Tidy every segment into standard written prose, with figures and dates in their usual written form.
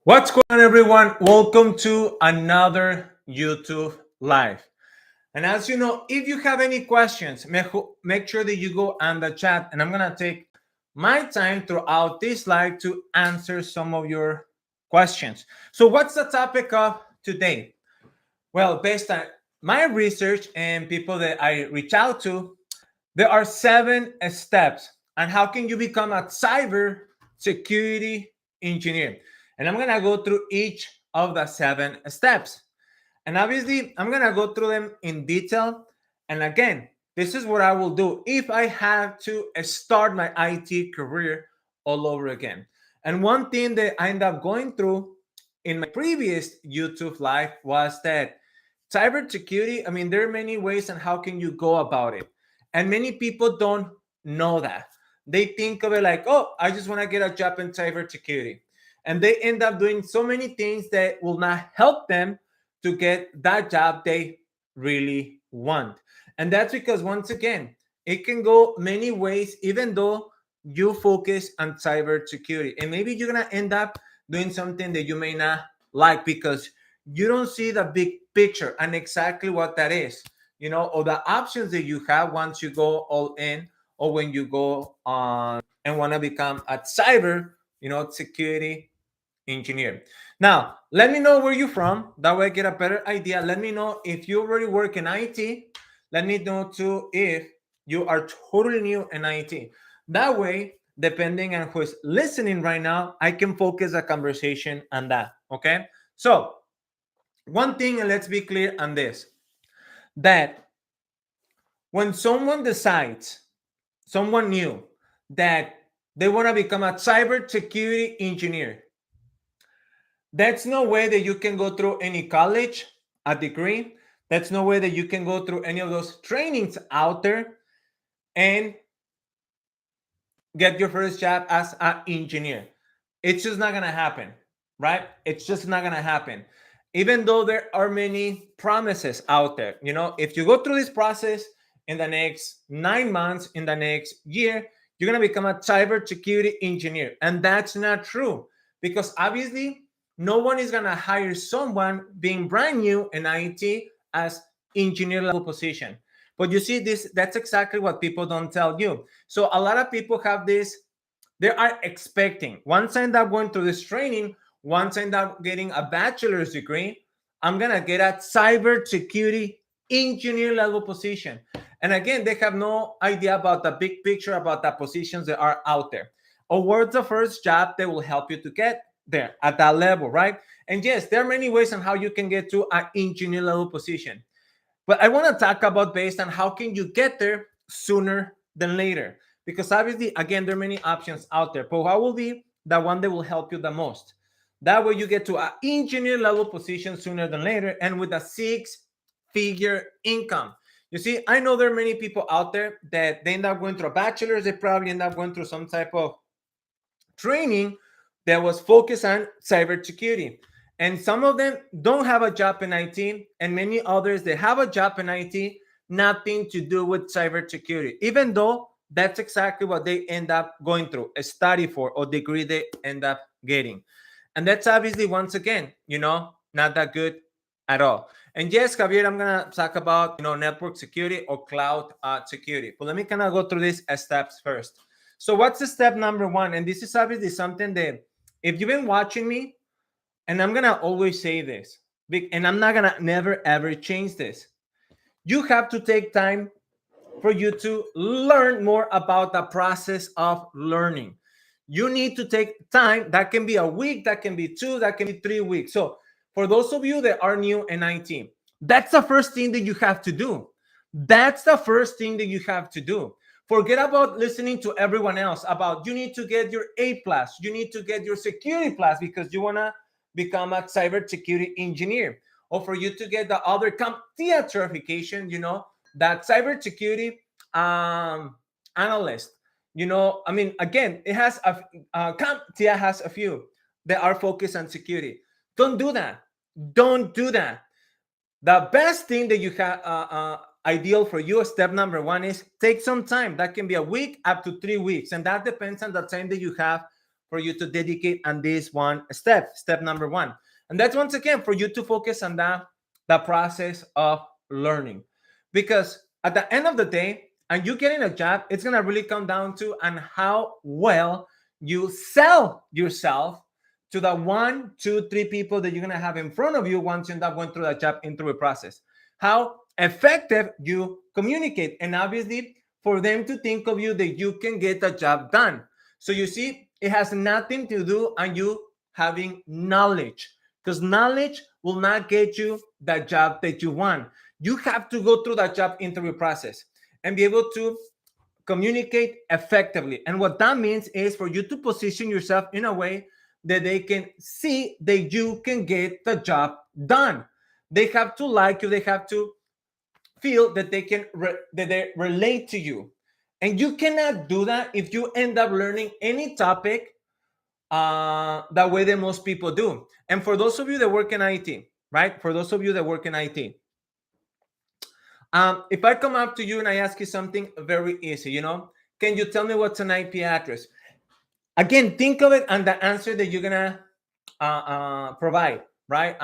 What's going on, everyone? Welcome to another YouTube Live. And as you know, if you have any questions, make sure that you go on the chat, and I'm going to take my time throughout this live to answer some of your questions. So, what's the topic of today? Well, based on my research and people that I reach out to, there are 7 steps on how can you become a cyber security engineer. And I'm going to go through each of the 7 steps. And obviously, I'm going to go through them in detail. And again, this is what I will do if I have to start my IT career all over again. And one thing that I ended up going through in my previous YouTube live was that cybersecurity, I mean, there are many ways on how can you go about it. And many people don't know that. They think of it like, oh, I just want to get a job in cybersecurity. And they end up doing so many things that will not help them to get that job they really want. And that's because, once again, it can go many ways, even though you focus on cybersecurity. And maybe you're going to end up doing something that you may not like because you don't see the big picture and exactly what that is, or the options that you have once you go all in, or when you go on and want to become a cyber, security engineer. Now, let me know where you're from. That way I get a better idea. Let me know if you already work in IT. Let me know too if you are totally new in IT. That way, depending on who's listening right now, I can focus a conversation on that. Okay. So, one thing, and let's be clear on this, that when someone decides, someone new, that they want to become a cybersecurity engineer, that's no way that you can go through any college, a degree. That's no way that you can go through any of those trainings out there and get your first job as an engineer. It's just not going to happen, right? It's just not going to happen. Even though there are many promises out there, if you go through this process in the next 9 months, in the next year, you're going to become a cybersecurity engineer. And that's not true because obviously no one is going to hire someone being brand new in IT as engineer level position. But you see, that's exactly what people don't tell you. So a lot of people have this, they are expecting, once I end up going through this training, once I end up getting a bachelor's degree, I'm going to get a cybersecurity engineer level position. And again, they have no idea about the big picture, about the positions that are out there. Or what's the first job that will help you to get there at that level, right? And yes, there are many ways on how you can get to an engineer level position. But I want to talk about based on how can you get there sooner than later. Because obviously, again, there are many options out there. But what will be the one that will help you the most? That way you get to an engineer level position sooner than later and with a 6-figure income. You see, I know there are many people out there that they end up going through a bachelor's. They probably end up going through some type of training that was focused on cybersecurity. And some of them don't have a job in IT, and many others, they have a job in IT, nothing to do with cybersecurity, even though that's exactly what they end up going through, a study for or degree they end up getting. And that's obviously, once again, not that good at all. And yes, Javier, I'm going to talk about, network security or cloud security. But let me kind of go through these steps first. So what's the step number one? And this is obviously something that if you've been watching me, and I'm going to always say this, and I'm not going to never, ever change this. You have to take time for you to learn more about the process of learning. You need to take time. That can be a week, that can be 2, that can be 3 weeks. So for those of you that are new in IT, that's the first thing that you have to do. That's the first thing that you have to do. Forget about listening to everyone else about you need to get your A plus, you need to get your security plus because you want to become a cybersecurity engineer, or for you to get the other CompTIA certification, that cybersecurity analyst. I mean, again, it has CompTIA has a few that are focused on security. Don't do that. Don't do that. The best thing that you have ideal for you, step number one, is take some time. That can be a week up to 3 weeks, and that depends on the time that you have for you to dedicate on this one step number one. And that's once again for you to focus on the process of learning. Because at the end of the day, and you getting a job, it's gonna really come down to on how well you sell yourself to the one, two, three people that you're gonna have in front of you once you end up going through that job interview process. How effective you communicate, and obviously for them to think of you that you can get the job done. So you see, it has nothing to do on you having knowledge, because knowledge will not get you the job that you want. You have to go through that job interview process and be able to communicate effectively. And what that means is for you to position yourself in a way that they can see that you can get the job done. They have to like you. They have to feel that that they relate to you. And you cannot do that if you end up learning any topic the way that most people do. And for those of you that work in IT, right? For those of you that work in IT, if I come up to you and I ask you something very easy, can you tell me what's an IP address? Again, think of it and the answer that you're gonna provide, right?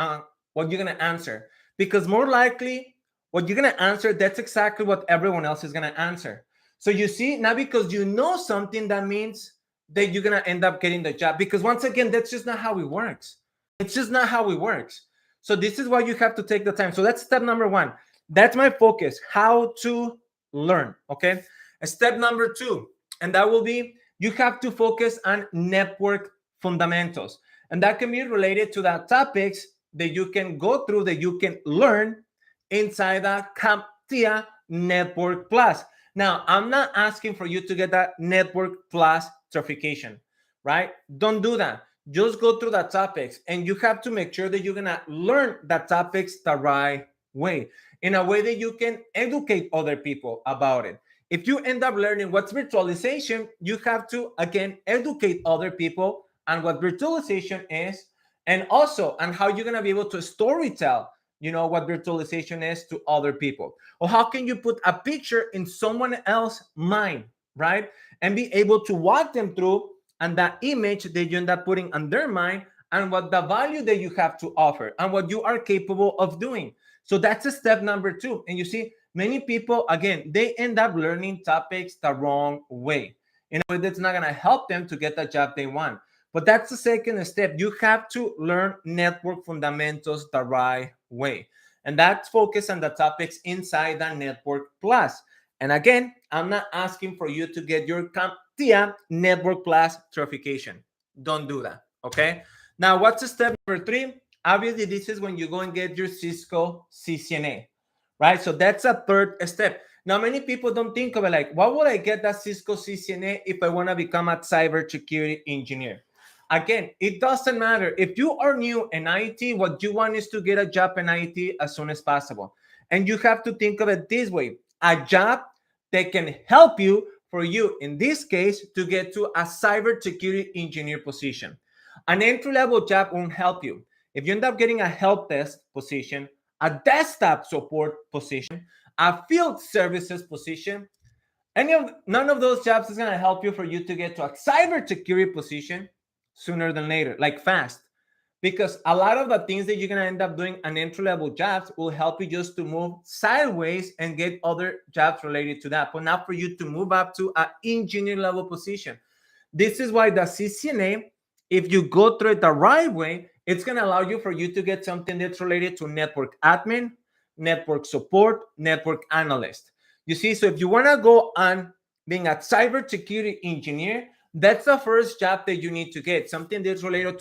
What you're gonna answer, because more likely what you're gonna answer, that's exactly what everyone else is gonna answer. So you see, not because you know something, that means that you're gonna end up getting the job. Because once again, that's just not how it works. It's just not how it works. So this is why you have to take the time. So that's step number one. That's my focus, how to learn, okay? Step number two, and that will be, you have to focus on network fundamentals. And that can be related to the topics that you can go through, that you can learn inside the CAMTIA Network Plus. Now, I'm not asking for you to get that Network Plus certification, right? Don't do that. Just go through the topics, and you have to make sure that you're gonna learn the topics the right way, in a way that you can educate other people about it. If you end up learning what's virtualization, you have to, again, educate other people on what virtualization is, and also on how you're going to be able to storytell, what virtualization is to other people. Or how can you put a picture in someone else's mind, right? And be able to walk them through and that image that you end up putting on their mind, and what the value that you have to offer and what you are capable of doing. So that's a step number two. And you see, many people, again, they end up learning topics the wrong way, in a way that's not going to help them to get the job they want. But that's the second step. You have to learn network fundamentals the right way. And that's focused on the topics inside the Network Plus. And again, I'm not asking for you to get your CAMTIA Network Plus certification. Don't do that, okay? Now, what's step number three? Obviously, this is when you go and get your Cisco CCNA, right? So that's a third step. Now, many people don't think of it like, what would I get that Cisco CCNA if I want to become a cybersecurity engineer? Again, it doesn't matter. If you are new in IT, what you want is to get a job in IT as soon as possible. And you have to think of it this way: a job that can help you, for you, in this case, to get to a cybersecurity engineer position. An entry-level job won't help you. If you end up getting a help desk position, a desktop support position, a field services position, none of those jobs is going to help you for you to get to a cybersecurity position sooner than later, like fast. Because a lot of the things that you're going to end up doing on entry-level jobs will help you just to move sideways and get other jobs related to that, but not for you to move up to an engineer level position. This is why the CCNA, if you go through it the right way, it's going to allow you for you to get something that's related to network admin, network support, network analyst. You see, so if you want to go on being a cybersecurity engineer, that's the first job that you need to get, something that's related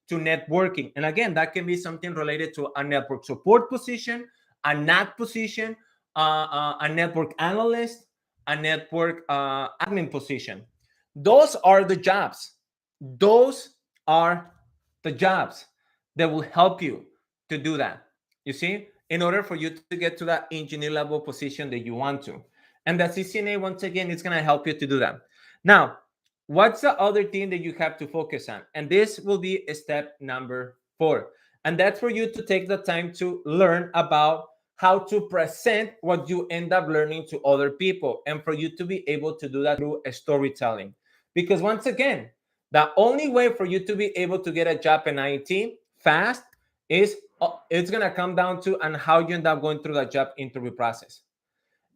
to networking. And again, that can be something related to a network support position, a NAC position, a network analyst, a network admin position. Those are the jobs. Those are the jobs that will help you to do that. You see, in order for you to get to that engineer level position that you want to. And the CCNA, once again, is going to help you to do that. Now, what's the other thing that you have to focus on? And this will be step number 4. And that's for you to take the time to learn about how to present what you end up learning to other people, and for you to be able to do that through storytelling. Because once again, The only way for you to be able to get a job in IT fast is it's going to come down to and how you end up going through the job interview process.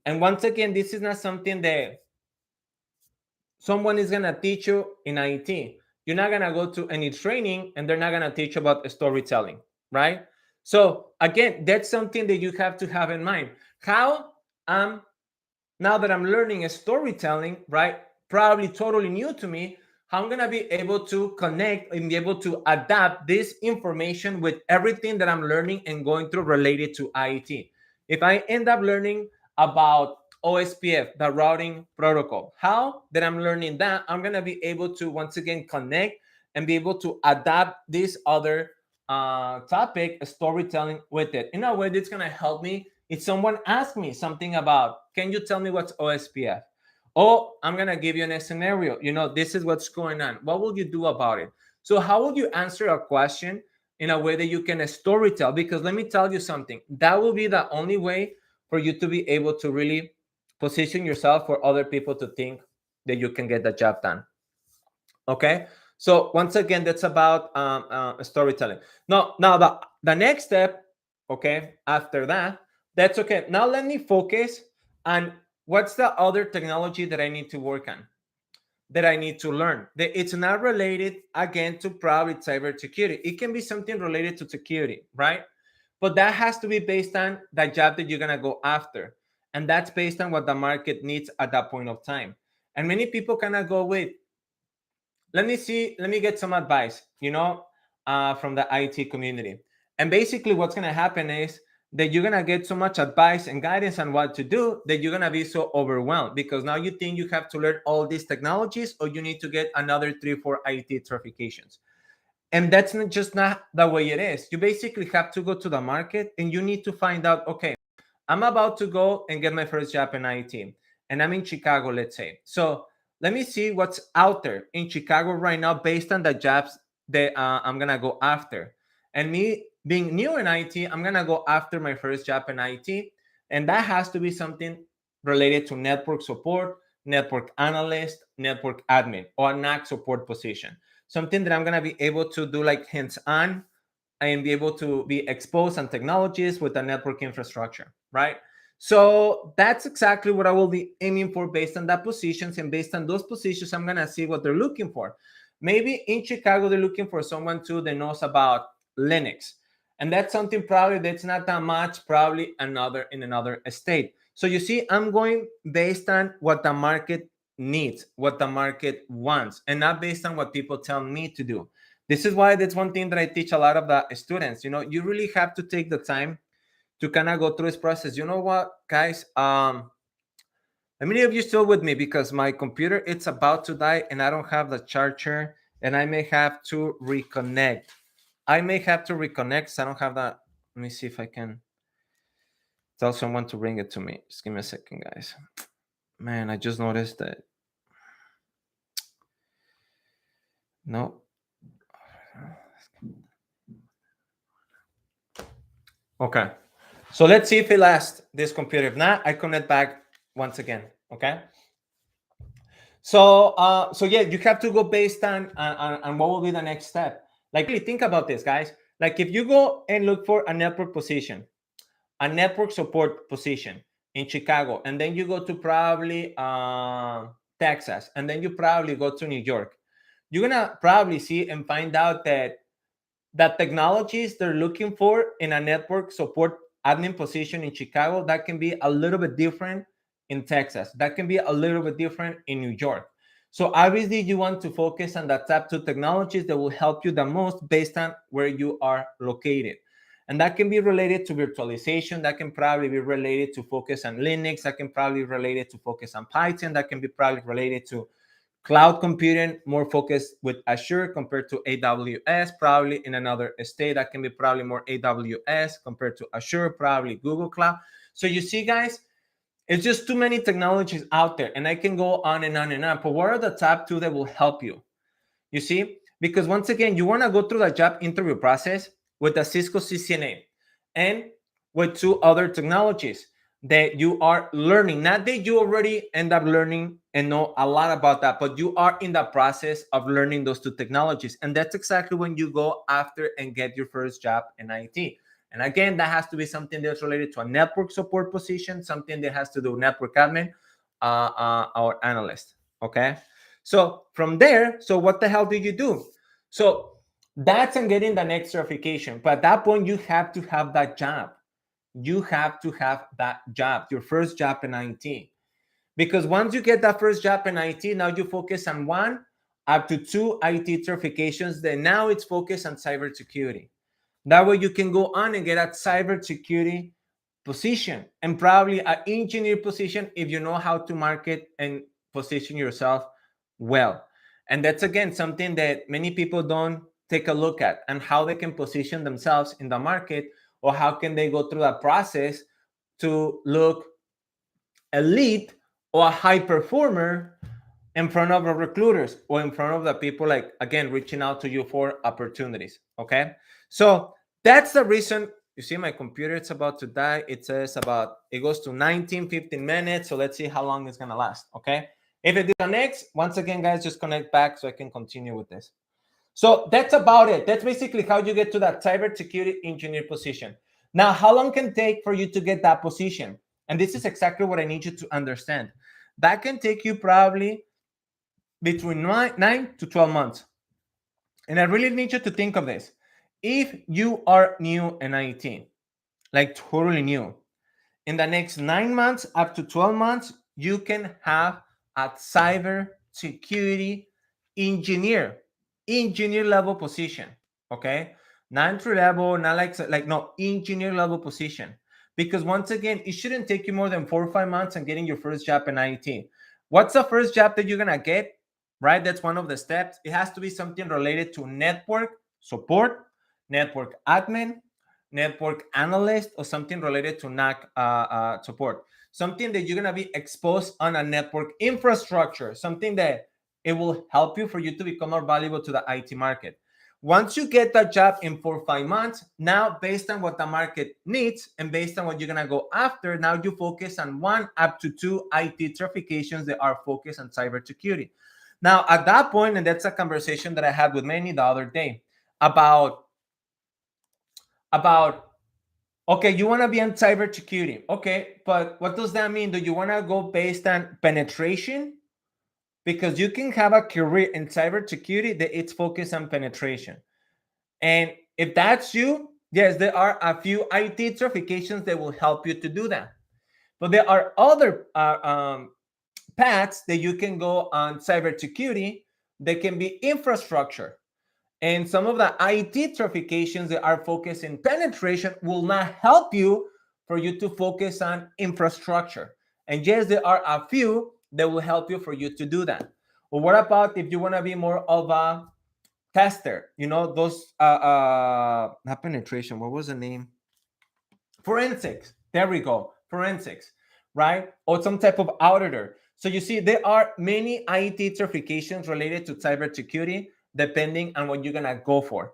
And once again, this is not something that someone is going to teach you in IT. You're not going to go to any training and they're not going to teach you about storytelling, right? So again, that's something that you have to have in mind. How now that I'm learning storytelling, right? Probably totally new to me, how I'm going to be able to connect and be able to adapt this information with everything that I'm learning and going through related to IT. If I end up learning about OSPF, the routing protocol, how that I'm learning that, I'm going to be able to once again connect and be able to adapt this other topic, storytelling with it in a way that's going to help me. If someone asks me something about, can you tell me what's OSPF? Oh, I'm going to give you a scenario. This is what's going on. What will you do about it? So how will you answer a question in a way that you can storytell? Because let me tell you something. That will be the only way for you to be able to really position yourself for other people to think that you can get the job done. Okay. So once again, that's about storytelling. Now the next step, okay, after that, that's okay. Now let me focus on what's the other technology that I need to work on, that I need to learn. That it's not related again to probably cybersecurity. It can be something related to security, right? But that has to be based on the job that you're gonna go after, and that's based on what the market needs at that point of time. And many people kind of go with, let me get some advice, from the IT community. And basically what's going to happen is that you're going to get so much advice and guidance on what to do that you're going to be so overwhelmed, because now you think you have to learn all these technologies, or you need to get another 3 or 4 IT certifications. And that's not the way it is. You basically have to go to the market and you need to find out, okay, I'm about to go and get my first job in IT, and I'm in Chicago, let's say. So let me see what's out there in Chicago right now based on the jobs that I'm going to go after. And me being new in IT, I'm going to go after my first job in IT. And that has to be something related to network support, network analyst, network admin, or a NAC support position. Something that I'm going to be able to do like hands-on and be able to be exposed on technologies with a network infrastructure, right? So that's exactly what I will be aiming for based on that positions. And based on those positions, I'm going to see what they're looking for. Maybe in Chicago, they're looking for someone too that knows about Linux. And that's something probably that's not that much, probably in another state. So you see, I'm going based on what the market needs, what the market wants, and not based on what people tell me to do. This is why that's one thing that I teach a lot of the students. You really have to take the time to kind of go through this process. You know what, guys? Let me know if you're still with me, because my computer, it's about to die and I don't have the charger, and I may have to reconnect. So I don't have that. Let me see if I can tell someone to bring it to me. Just give me a second, guys. Man, I just noticed that. No. Okay. So let's see if it lasts, this computer. If not, I connect back once again. Okay. So yeah, you have to go based on what will be the next step. Like, really think about this, guys. Like, if you go and look for a network position, a network support position in Chicago, and then you go to probably Texas, and then you probably go to New York, you're gonna probably see and find out that technologies they're looking for in a network support admin position in Chicago, that can be a little bit different in Texas. That can be a little bit different in New York. So obviously you want to focus on the top 2 technologies that will help you the most based on where you are located. And that can be related to virtualization. That can probably be related to focus on Linux. That can probably be related to focus on Python. That can be probably related to cloud computing, more focused with Azure compared to AWS, probably in another state that can be probably more AWS compared to Azure, probably Google Cloud. So you see, guys, it's just too many technologies out there, and I can go on and on and on. But what are the top 2 that will help you? You see, because once again, you want to go through the job interview process with a Cisco CCNA and with 2 other technologies that you are learning, not that you already end up learning and know a lot about that, but you are in the process of learning those two technologies. And that's exactly when you go after and get your first job in IT. And again, that has to be something that's related to a network support position, something that has to do network admin or analyst. Okay. So from there, so what the hell do you do? So that's on getting the next certification. But at that point, you have to have that job. You have to have that job, your first job in IT. Because once you get that first job in IT, now you focus on one up to two IT certifications. Then now it's focused on cybersecurity. That way you can go on and get a cybersecurity position and probably an engineer position if you know how to market and position yourself well. And that's again something that many people don't take a look at, and how they can position themselves in the market, or how can they go through that process to look elite or a high performer in front of the recruiters or in front of the people, like again reaching out to you for opportunities. Okay, so that's the reason. You see my computer, it's about to die. It says about, it goes to 15 minutes, so let's see how long it's gonna last. Okay, if it disconnects, once again guys, just connect back so I can continue with this. So that's about it. That's basically how you get to that cybersecurity engineer position. Now, how long can it take for you to get that position? And this is exactly what I need you to understand. That can take you probably between 9 to 12 months. And I really need you to think of this. If you are new in IT, like totally new, in the next 9 months up to 12 months, you can have a cyber security engineer level position. Okay, not entry level, not like no, engineer level position. Because once again, it shouldn't take you more than 4 or 5 months on getting your first job in IT. What's the first job that you're gonna get? Right, that's one of the steps. It has to be something related to network support, network admin, network analyst, or something related to NAC support. Something that you're gonna be exposed on a network infrastructure, something that it will help you for you to become more valuable to the IT market. Once you get that job in 4 or 5 months, now based on what the market needs and based on what you're gonna go after, now you focus on one up to two IT certifications that are focused on cybersecurity. Now at that point, and that's a conversation that I had with Manny the other day about okay, you want to be on cybersecurity. Okay, but what does that mean? Do you want to go based on penetration? Because you can have a career in cybersecurity that it's focused on penetration. And if that's you, yes, there are a few IT certifications that will help you to do that. But there are other paths that you can go on cybersecurity that can be infrastructure. And some of the IT certifications that are focused in penetration will not help you for you to focus on infrastructure. And yes, there are a few that will help you for you to do that. Or what about if you want to be more of a tester? You know, those not penetration, what was the name? Forensics. There we go. Forensics, right? Or some type of auditor. So you see, there are many IT certifications related to cybersecurity depending on what you're gonna go for.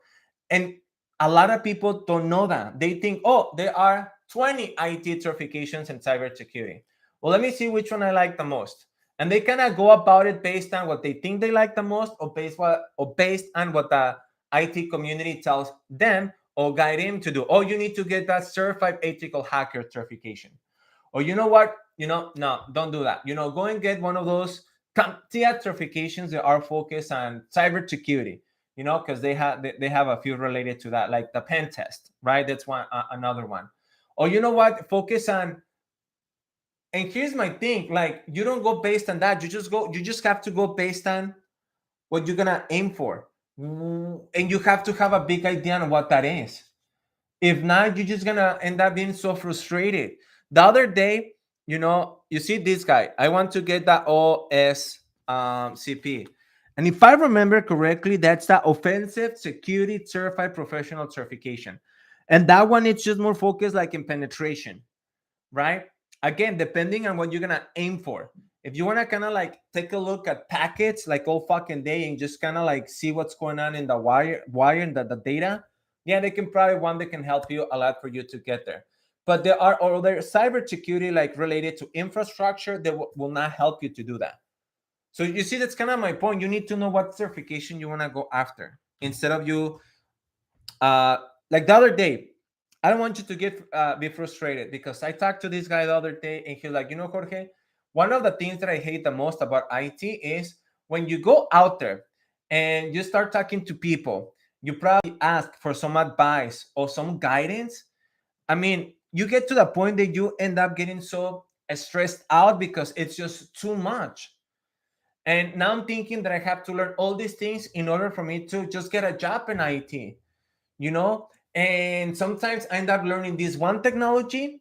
And a lot of people don't know that. They think, oh, there are 20 IT certifications in cybersecurity. Well, let me see which one I like the most. And they kind of go about it based on what they think they like the most, or based on what the IT community tells them or guide him to do. Oh, you need to get that certified ethical hacker certification. Or you know what? No, don't do that. Go and get one of those CompTIA certifications that are focused on cybersecurity. Because they have a few related to that, like the pen test, right? That's one another one. Or you know what? Focus on. And here's my thing: like you don't go based on that. You just have to go based on what you're gonna aim for, and you have to have a big idea on what that is. If not, you're just gonna end up being so frustrated. The other day, you see this guy. I want to get the OSCP, and if I remember correctly, that's the Offensive Security Certified Professional Certification, and that one it's just more focused like in penetration, right? Again, depending on what you're gonna aim for. If you wanna kind of like take a look at packets like all fucking day and just kind of like see what's going on in the wire and the data, yeah, they can probably one that can help you a lot for you to get there. But there are other cybersecurity like related to infrastructure that will not help you to do that. So you see, that's kind of my point. You need to know what certification you want to go after instead of you, uh, like the other day. I don't want you to get be frustrated because I talked to this guy the other day and he's like, Jorge, one of the things that I hate the most about IT is when you go out there and you start talking to people, you probably ask for some advice or some guidance. I mean, you get to the point that you end up getting so stressed out because it's just too much. And now I'm thinking that I have to learn all these things in order for me to just get a job in IT, you know? And sometimes I end up learning this one technology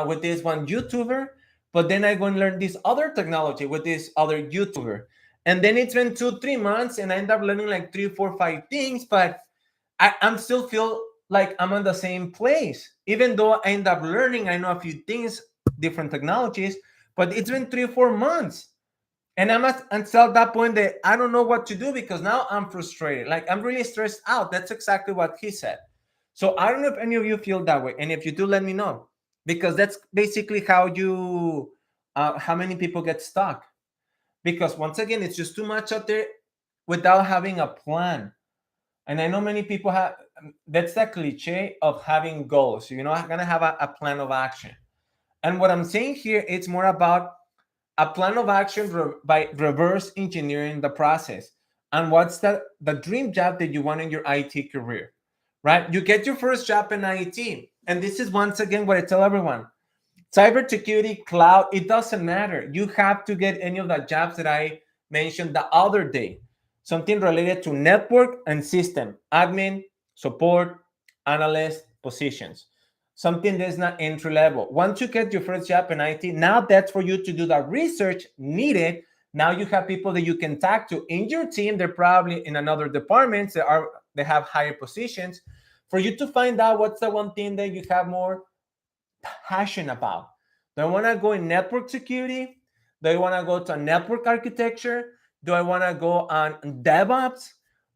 with this one YouTuber, but then I go and learn this other technology with this other YouTuber. And then it's been 2, 3 months and I end up learning like 3, 4, 5 things, but I'm still feel like I'm in the same place. Even though I end up learning, I know a few things, different technologies, but it's been 3, 4 months. And I'm at until that point that I don't know what to do because now I'm frustrated. Like I'm really stressed out. That's exactly what he said. So I don't know if any of you feel that way. And if you do, let me know. Because that's basically how many people get stuck. Because once again, it's just too much out there without having a plan. And I know many people have, that's the cliche of having goals. I'm going to have a plan of action. And what I'm saying here, it's more about a plan of action by reverse engineering the process. And what's the dream job that you want in your IT career, right? You get your first job in IT. And this is once again what I tell everyone. Cybersecurity, cloud, it doesn't matter. You have to get any of the jobs that I mentioned the other day. Something related to network and system, admin, support, analyst positions. Something that's not entry level. Once you get your first job in IT, now that's for you to do the research needed. Now you have people that you can talk to in your team. They're probably in another departments they have higher positions for you to find out what's the one thing that you have more passion about. Do I want to go in network security? Do I want to go to network architecture? Do I want to go on DevOps,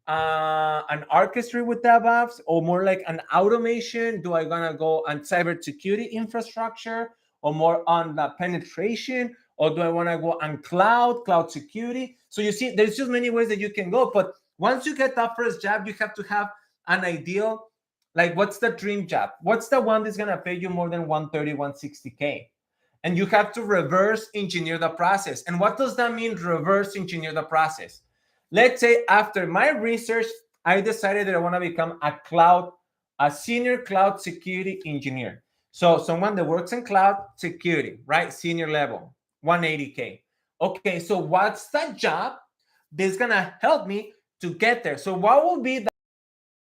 an orchestra with DevOps, or more like an automation? Do I want to go on cybersecurity infrastructure, or more on the penetration? Or do I want to go on cloud security? So you see, there's just many ways that you can go. But once you get that first job, you have to have an ideal, like, what's the dream job? What's the one that's going to pay you more than 130, 160K? And you have to reverse engineer the process. And what does that mean, reverse engineer the process? Let's say after my research, I decided that I want to become a senior cloud security engineer. So someone that works in cloud security, right? Senior level, 180K. Okay, so what's the job that's going to help me to get there? So what will be the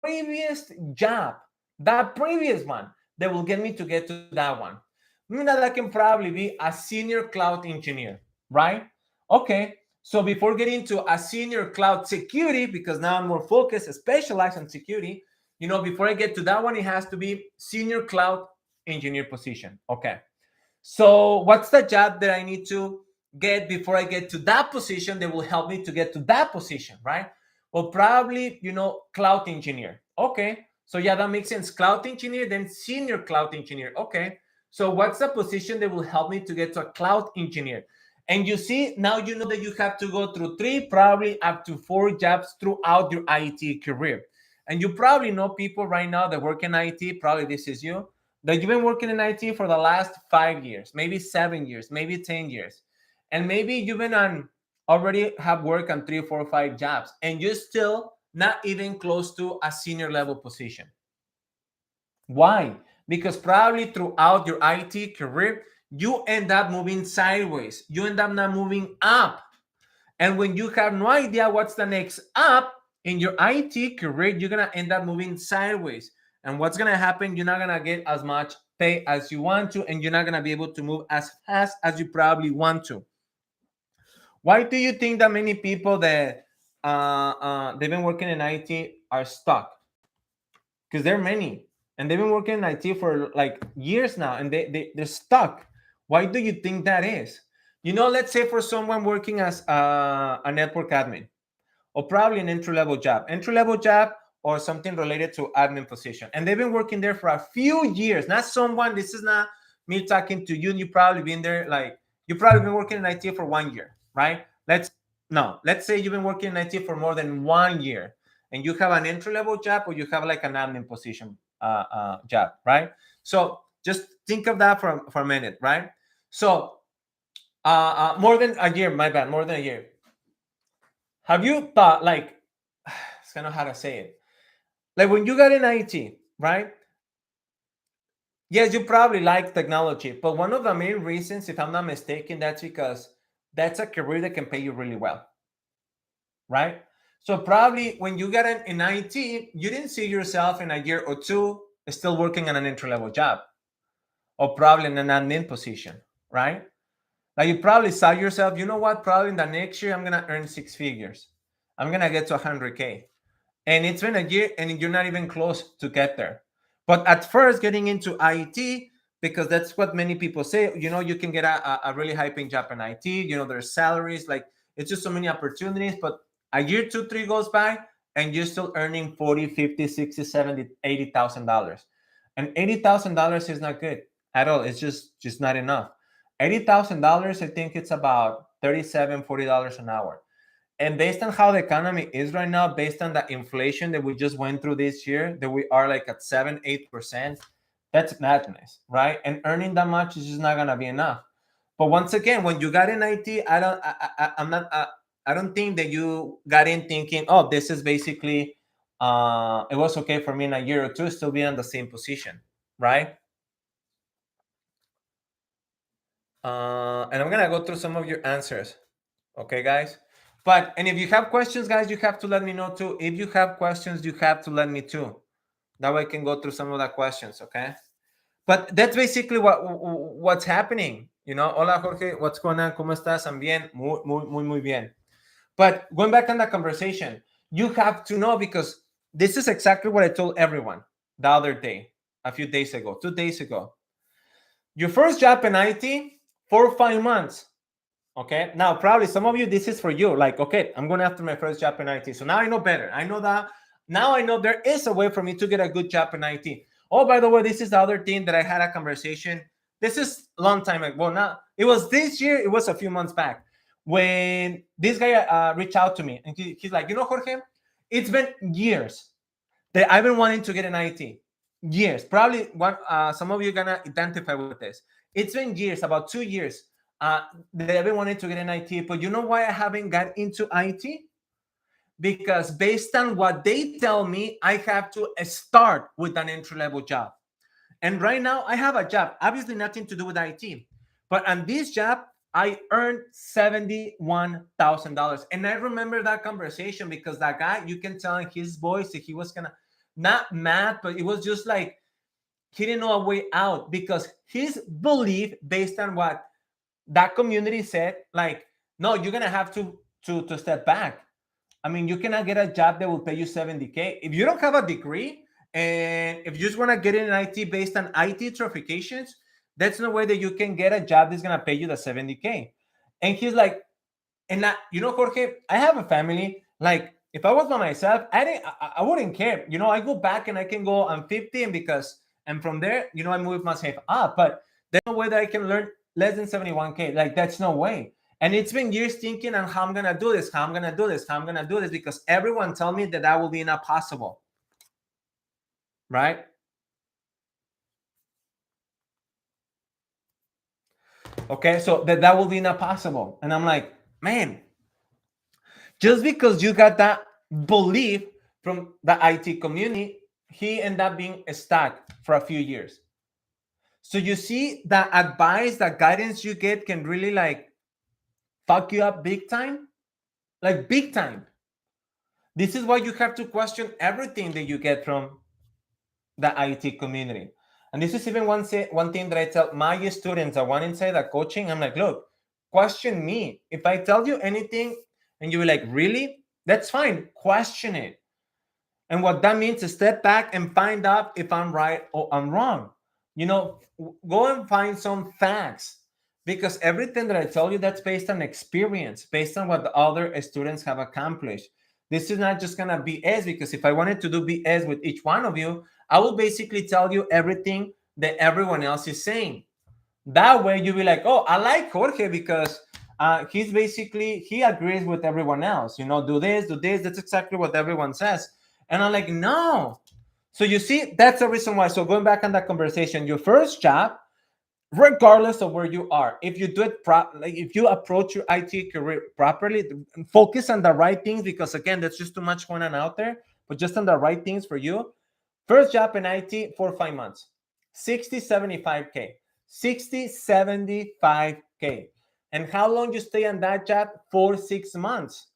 previous job, that previous one that will get me to get to that one? That can probably be a senior cloud engineer, right? Okay, so before getting to a senior cloud security, because now I'm more focused, specialized on security, before I get to that one, it has to be senior cloud engineer position. Okay, so what's the job that I need to get before I get to that position that will help me to get to that position, right? Well, probably, cloud engineer. Okay, so yeah, that makes sense. Cloud engineer, then senior cloud engineer. Okay, so what's the position that will help me to get to a cloud engineer? And you see, now you know that you have to go through 3, probably up to 4 jobs throughout your IT career. And you probably know people right now that work in IT, probably this is you, that you've been working in IT for the last 5 years, maybe 7 years, maybe 10 years. And maybe you've been already have worked on 3, 4, 5 jobs, and you're still not even close to a senior level position. Why? Because probably throughout your IT career, you end up moving sideways. You end up not moving up. And when you have no idea what's the next up in your IT career, you're going to end up moving sideways. And what's going to happen? You're not going to get as much pay as you want to, and you're not going to be able to move as fast as you probably want to. Why do you think that many people that they've been working in IT are stuck? Because there are many, and they've been working in IT for like years now, and they're stuck. Why do you think that is? Let's say for someone working as a network admin, or probably an entry level job, or something related to admin position, and they've been working there for a few years. Not someone. This is not me talking to you. You probably been there, like you probably been working in IT for 1 year, right? No, let's say you've been working in IT for more than 1 year and you have an entry level job or you have like an admin position job, right? So just think of that for a minute, right? So more than a year, my bad, more than a year. Have you thought, like, it's kind of how to say it, like when you got in IT, right? Yes, you probably like technology, but one of the main reasons, if I'm not mistaken, that's because that's a career that can pay you really well, right? So probably when you got in IT, you didn't see yourself in a year or two still working on an entry level job or probably in an admin position, right? Like you probably saw yourself, you know what? Probably in the next year, I'm gonna earn six figures. I'm gonna get to 100K. And it's been a year and you're not even close to get there. But at first, getting into IT, because that's what many people say, you can get a really high paying job in IT, there's salaries, like it's just so many opportunities. But a year, two, three goes by and you're still earning 40, 50, 60, 70, $80,000. And $80,000 is not good at all. It's just not enough. $80,000, I think it's about $37, $40 an hour. And based on how the economy is right now, based on the inflation that we just went through this year, that we are like at 7-8%, that's madness, right? And earning that much is just not gonna be enough. But once again, when you got in IT, I'm not, I don't think that you got in thinking, oh, this is basically, it was okay for me in a year or two still be in the same position, right? And I'm gonna go through some of your answers, okay, guys? And if you have questions, guys, you have to let me know too. If you have questions, you have to let me too. That way I can go through some of the questions, okay? But that's basically what's happening. Hola Jorge, what's going on? ¿Cómo estás? I'm bien, muy bien. But going back on the conversation, you have to know, because this is exactly what I told everyone the other day, a few days ago, 2 days ago. Your first job in IT, 4 or 5 months. Okay. Now, probably some of you, this is for you. Like, okay, I'm going after my first job in IT. So now I know better. I know that. Now I know there is a way for me to get a good job in IT. Oh, by the way, this is the other thing that I had a conversation. This is a long time ago. Well, now it was this year. It was a few months back when this guy reached out to me, and he's like, Jorge, it's been years that I've been wanting to get an IT. Years. Probably some of you are gonna identify with this. It's been years, about 2 years, that I've been wanting to get an IT. But you know why I haven't got into IT? Because based on what they tell me, I have to start with an entry level job. And right now, I have a job, obviously nothing to do with IT. But on this job, I earned $71,000. And I remember that conversation because that guy, you can tell in his voice that he was kind of not mad, but it was just like he didn't know a way out, because his belief, based on what that community said, like, no, you're going to have to step back. I mean, you cannot get a job that will pay you 70K if you don't have a degree. And if you just want to get in IT based on IT certifications, that's no way that you can get a job that's going to pay you the 70K. And he's like, and that, Jorge, I have a family. Like, if I was by myself, I wouldn't care. I go back and I can go, I'm 50, and from there, I move myself up. But there's no way that I can learn less than 71K. Like, that's no way. And it's been years thinking on how I'm gonna do this, because everyone tell me that will be not possible, right? Okay, so that will be not possible, and I'm like, man, just because you got that belief from the IT community, he ended up being stuck for a few years. So you see, the advice, the guidance you get can really like fuck you up big time, like big time. This is why you have to question everything that you get from the IT community. And this is even one thing that I tell my students that want inside the coaching. I'm like, look, question me. If I tell you anything and you're like, really? That's fine. Question it. And what that means is step back and find out if I'm right or I'm wrong. Go and find some facts, because everything that I tell you, that's based on experience, based on what the other students have accomplished. This is not just gonna be BS, because if I wanted to do BS with each one of you, I will basically tell you everything that everyone else is saying. That way you'll be like, oh, I like Jorge because He's basically, he agrees with everyone else. Do this, do this. That's exactly what everyone says. And I'm like, no. So you see, that's the reason why. So going back on that conversation, your first job, regardless of where you are, if you do it like if you approach your IT career properly, focus on the right things, because again, there's just too much going on out there, but just on the right things for you. First job in IT, 4 or 5 months, 60, 75K, 60, 75K. And how long you stay on that job? 4, 6 months.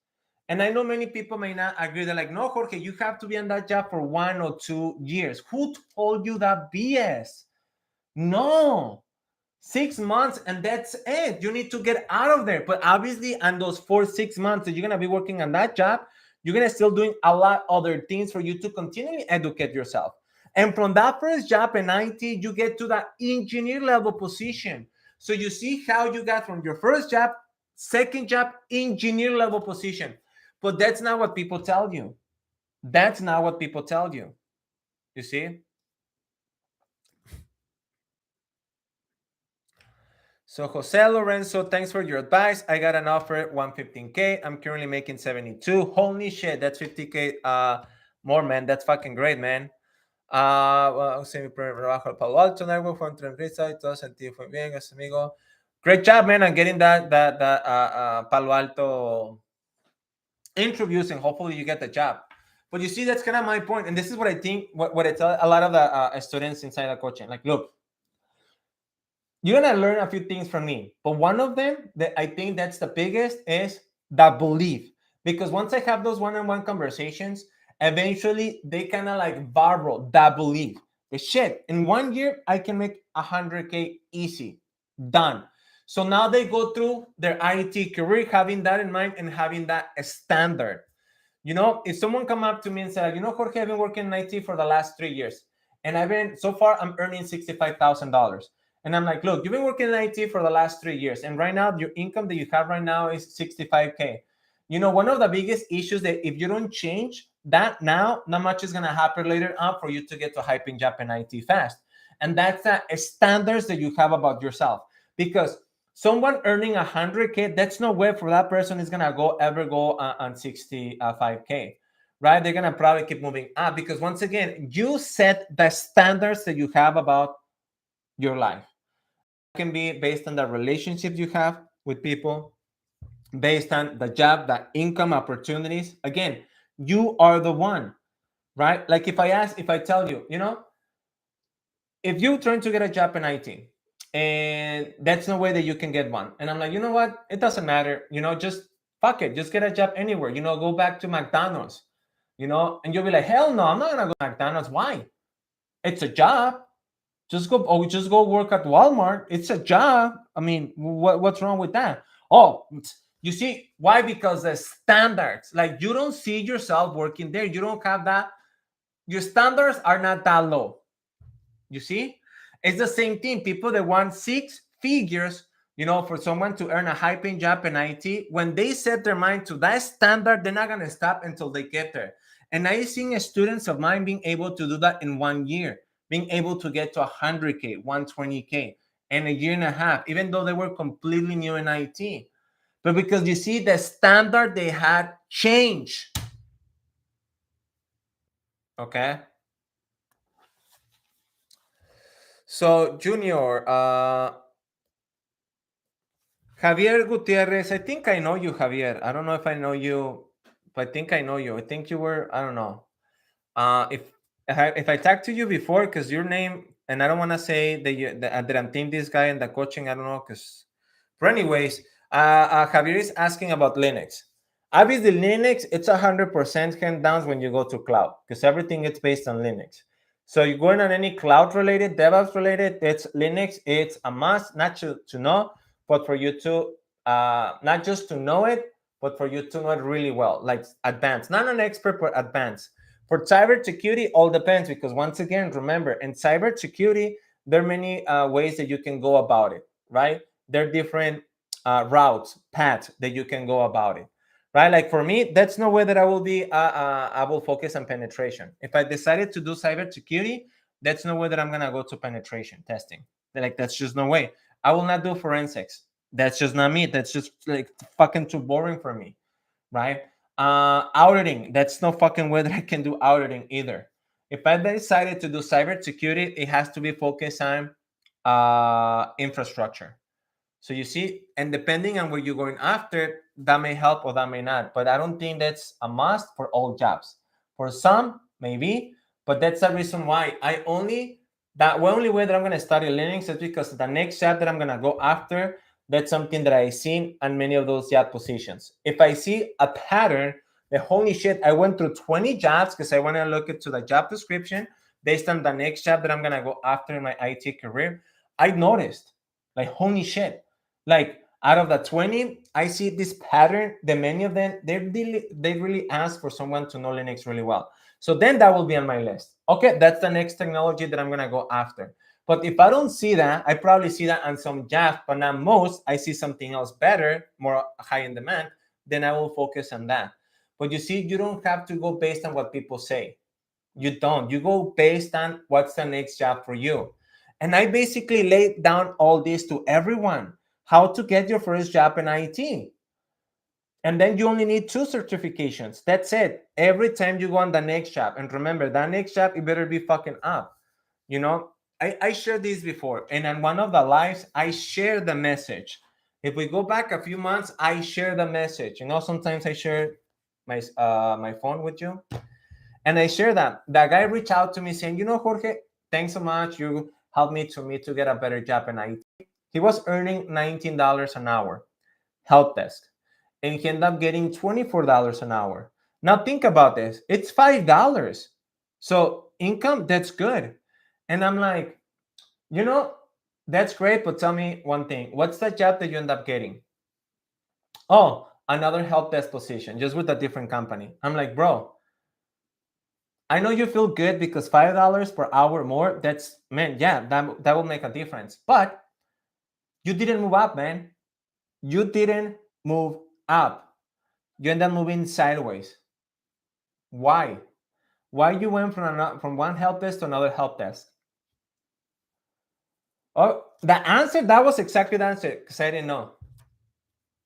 And I know many people may not agree. They're like, no, Jorge, you have to be on that job for 1 or 2 years. Who told you that BS? No, 6 months and that's it. You need to get out of there. But obviously, on those 4, 6 months that you're gonna be working on that job, you're gonna still doing a lot other things for you to continually educate yourself. And from that first job in IT, you get to that engineer level position. So you see how you got from your first job, second job, engineer level position. But that's not what people tell you. That's not what people tell you. You see? So Jose Lorenzo, thanks for your advice. I got an offer at 115K. I'm currently making 72. Holy shit, that's 50K more, man. That's fucking great, man. Well, trabajo al Palo Alto Network fue entre empresa y todo sentido fue bien, ese amigo. Great job, man, on getting that Palo Alto interviews, and hopefully you get the job. But you see, that's kind of my point, and this is what I think. What I tell a lot of the students inside the coaching, like, look, you're gonna learn a few things from me, but one of them that I think that's the biggest is the belief. Because once I have those one-on-one conversations, eventually they kind of like borrow that belief. The shit, in 1 year I can make 100K easy, done. So now they go through their IT career having that in mind and having that standard. If someone come up to me and say, Jorge, I've been working in IT for the last 3 years, and so far I'm earning $65,000. And I'm like, look, you've been working in IT for the last 3 years, and right now your income that you have right now is 65K. One of the biggest issues that if you don't change that now, not much is gonna happen later on for you to get to a high-paying job in IT fast. And that's the standards that you have about yourself. Because someone earning 100K, that's no way for that person is gonna ever go on 65K, right? They're gonna probably keep moving up, because once again, you set the standards that you have about your life. It can be based on the relationships you have with people, based on the job, the income opportunities. Again, you are the one, right? Like if I tell you, if you're trying to get a job in IT and that's no way that you can get one, and I'm like, you know what? It doesn't matter. Just fuck it. Just get a job anywhere. Go back to McDonald's. And you'll be like, hell no, I'm not gonna go to McDonald's. Why? It's a job. Just go work at Walmart. It's a job. I mean, what's wrong with that? Oh, you see why? Because the standards, like you don't see yourself working there. You don't have that. Your standards are not that low. You see, it's the same thing. People that want 6 figures, for someone to earn a high-paying job in IT, when they set their mind to that standard, they're not gonna stop until they get there. And I've seen students of mine being able to do that in 1 year, being able to get to 100K, 120K, in a year and a half, even though they were completely new in IT. But because you see, the standard they had changed. Okay. So, Junior, Javier Gutierrez, I think I know you, Javier. I don't know if I know you, but I think I know you. I think you were, I don't know. If I talked to you before, because your name, and I don't want to say that I'm team this guy in the coaching, I don't know, because, but anyways, Javier is asking about Linux. Obviously, Linux, it's 100% hand down when you go to cloud, because everything is based on Linux. So you're going on any cloud related, DevOps related, it's Linux. It's a must, not to know, but for you to, not just to know it, but for you to know it really well, like advanced, not an expert, but advanced. For cybersecurity, all depends, because once again, remember, in cybersecurity, there are many ways that you can go about it, right? There are different routes, paths that you can go about it, right? Like for me, that's no way that I will be, I will focus on penetration. If I decided to do cybersecurity, that's no way that I'm going to go to penetration testing. Like, that's just no way. I will not do forensics. That's just not me. That's just like fucking too boring for me, right? Auditing. That's no fucking way that I can do auditing either. If I decided to do cybersecurity, it has to be focused on infrastructure. So you see, and depending on where you're going after, that may help or that may not. But I don't think that's a must for all jobs. For some, maybe, but that's the reason why the only way that I'm gonna study Linux is because the next job that I'm gonna go after, that's something that I've seen on many of those job positions. If I see a pattern, the holy shit, I went through 20 jobs because I want to look into the job description based on the next job that I'm gonna go after in my IT career. I noticed, like, holy shit, like out of the 20, I see this pattern that many of them they really ask for someone to know Linux really well. So then that will be on my list. Okay, that's the next technology that I'm gonna go after. But if I don't see that, I probably see that on some jobs, but not most. I see something else better, more high in demand, then I will focus on that. But you see, you don't have to go based on what people say. You don't. You go based on what's the next job for you. And I basically laid down all this to everyone, how to get your first job in IT. And then you only need 2 certifications. That's it. Every time you go on the next job. And remember, that next job, it better be fucking up. You know, I shared this before. And on one of the lives, I shared the message. If we go back a few months, I share the message. You know, sometimes I share my phone with you. And I share that. That guy reached out to me saying, you know, Jorge, thanks so much. You helped me to get a better job in IT. He was earning $19 an hour, help desk. And he ended up getting $24 an hour. Now think about this. It's $5. So income, that's good. And I'm like, you know, that's great, but tell me one thing. What's the job that you end up getting? Oh, another help desk position, just with a different company. I'm like, bro, I know you feel good because $5 per hour more, that's, man, yeah, that will make a difference. But you didn't move up, man. You didn't move up. You end up moving sideways. Why? Why you went from one help desk to another help desk? Oh, the answer, that was exactly the answer, because I didn't know.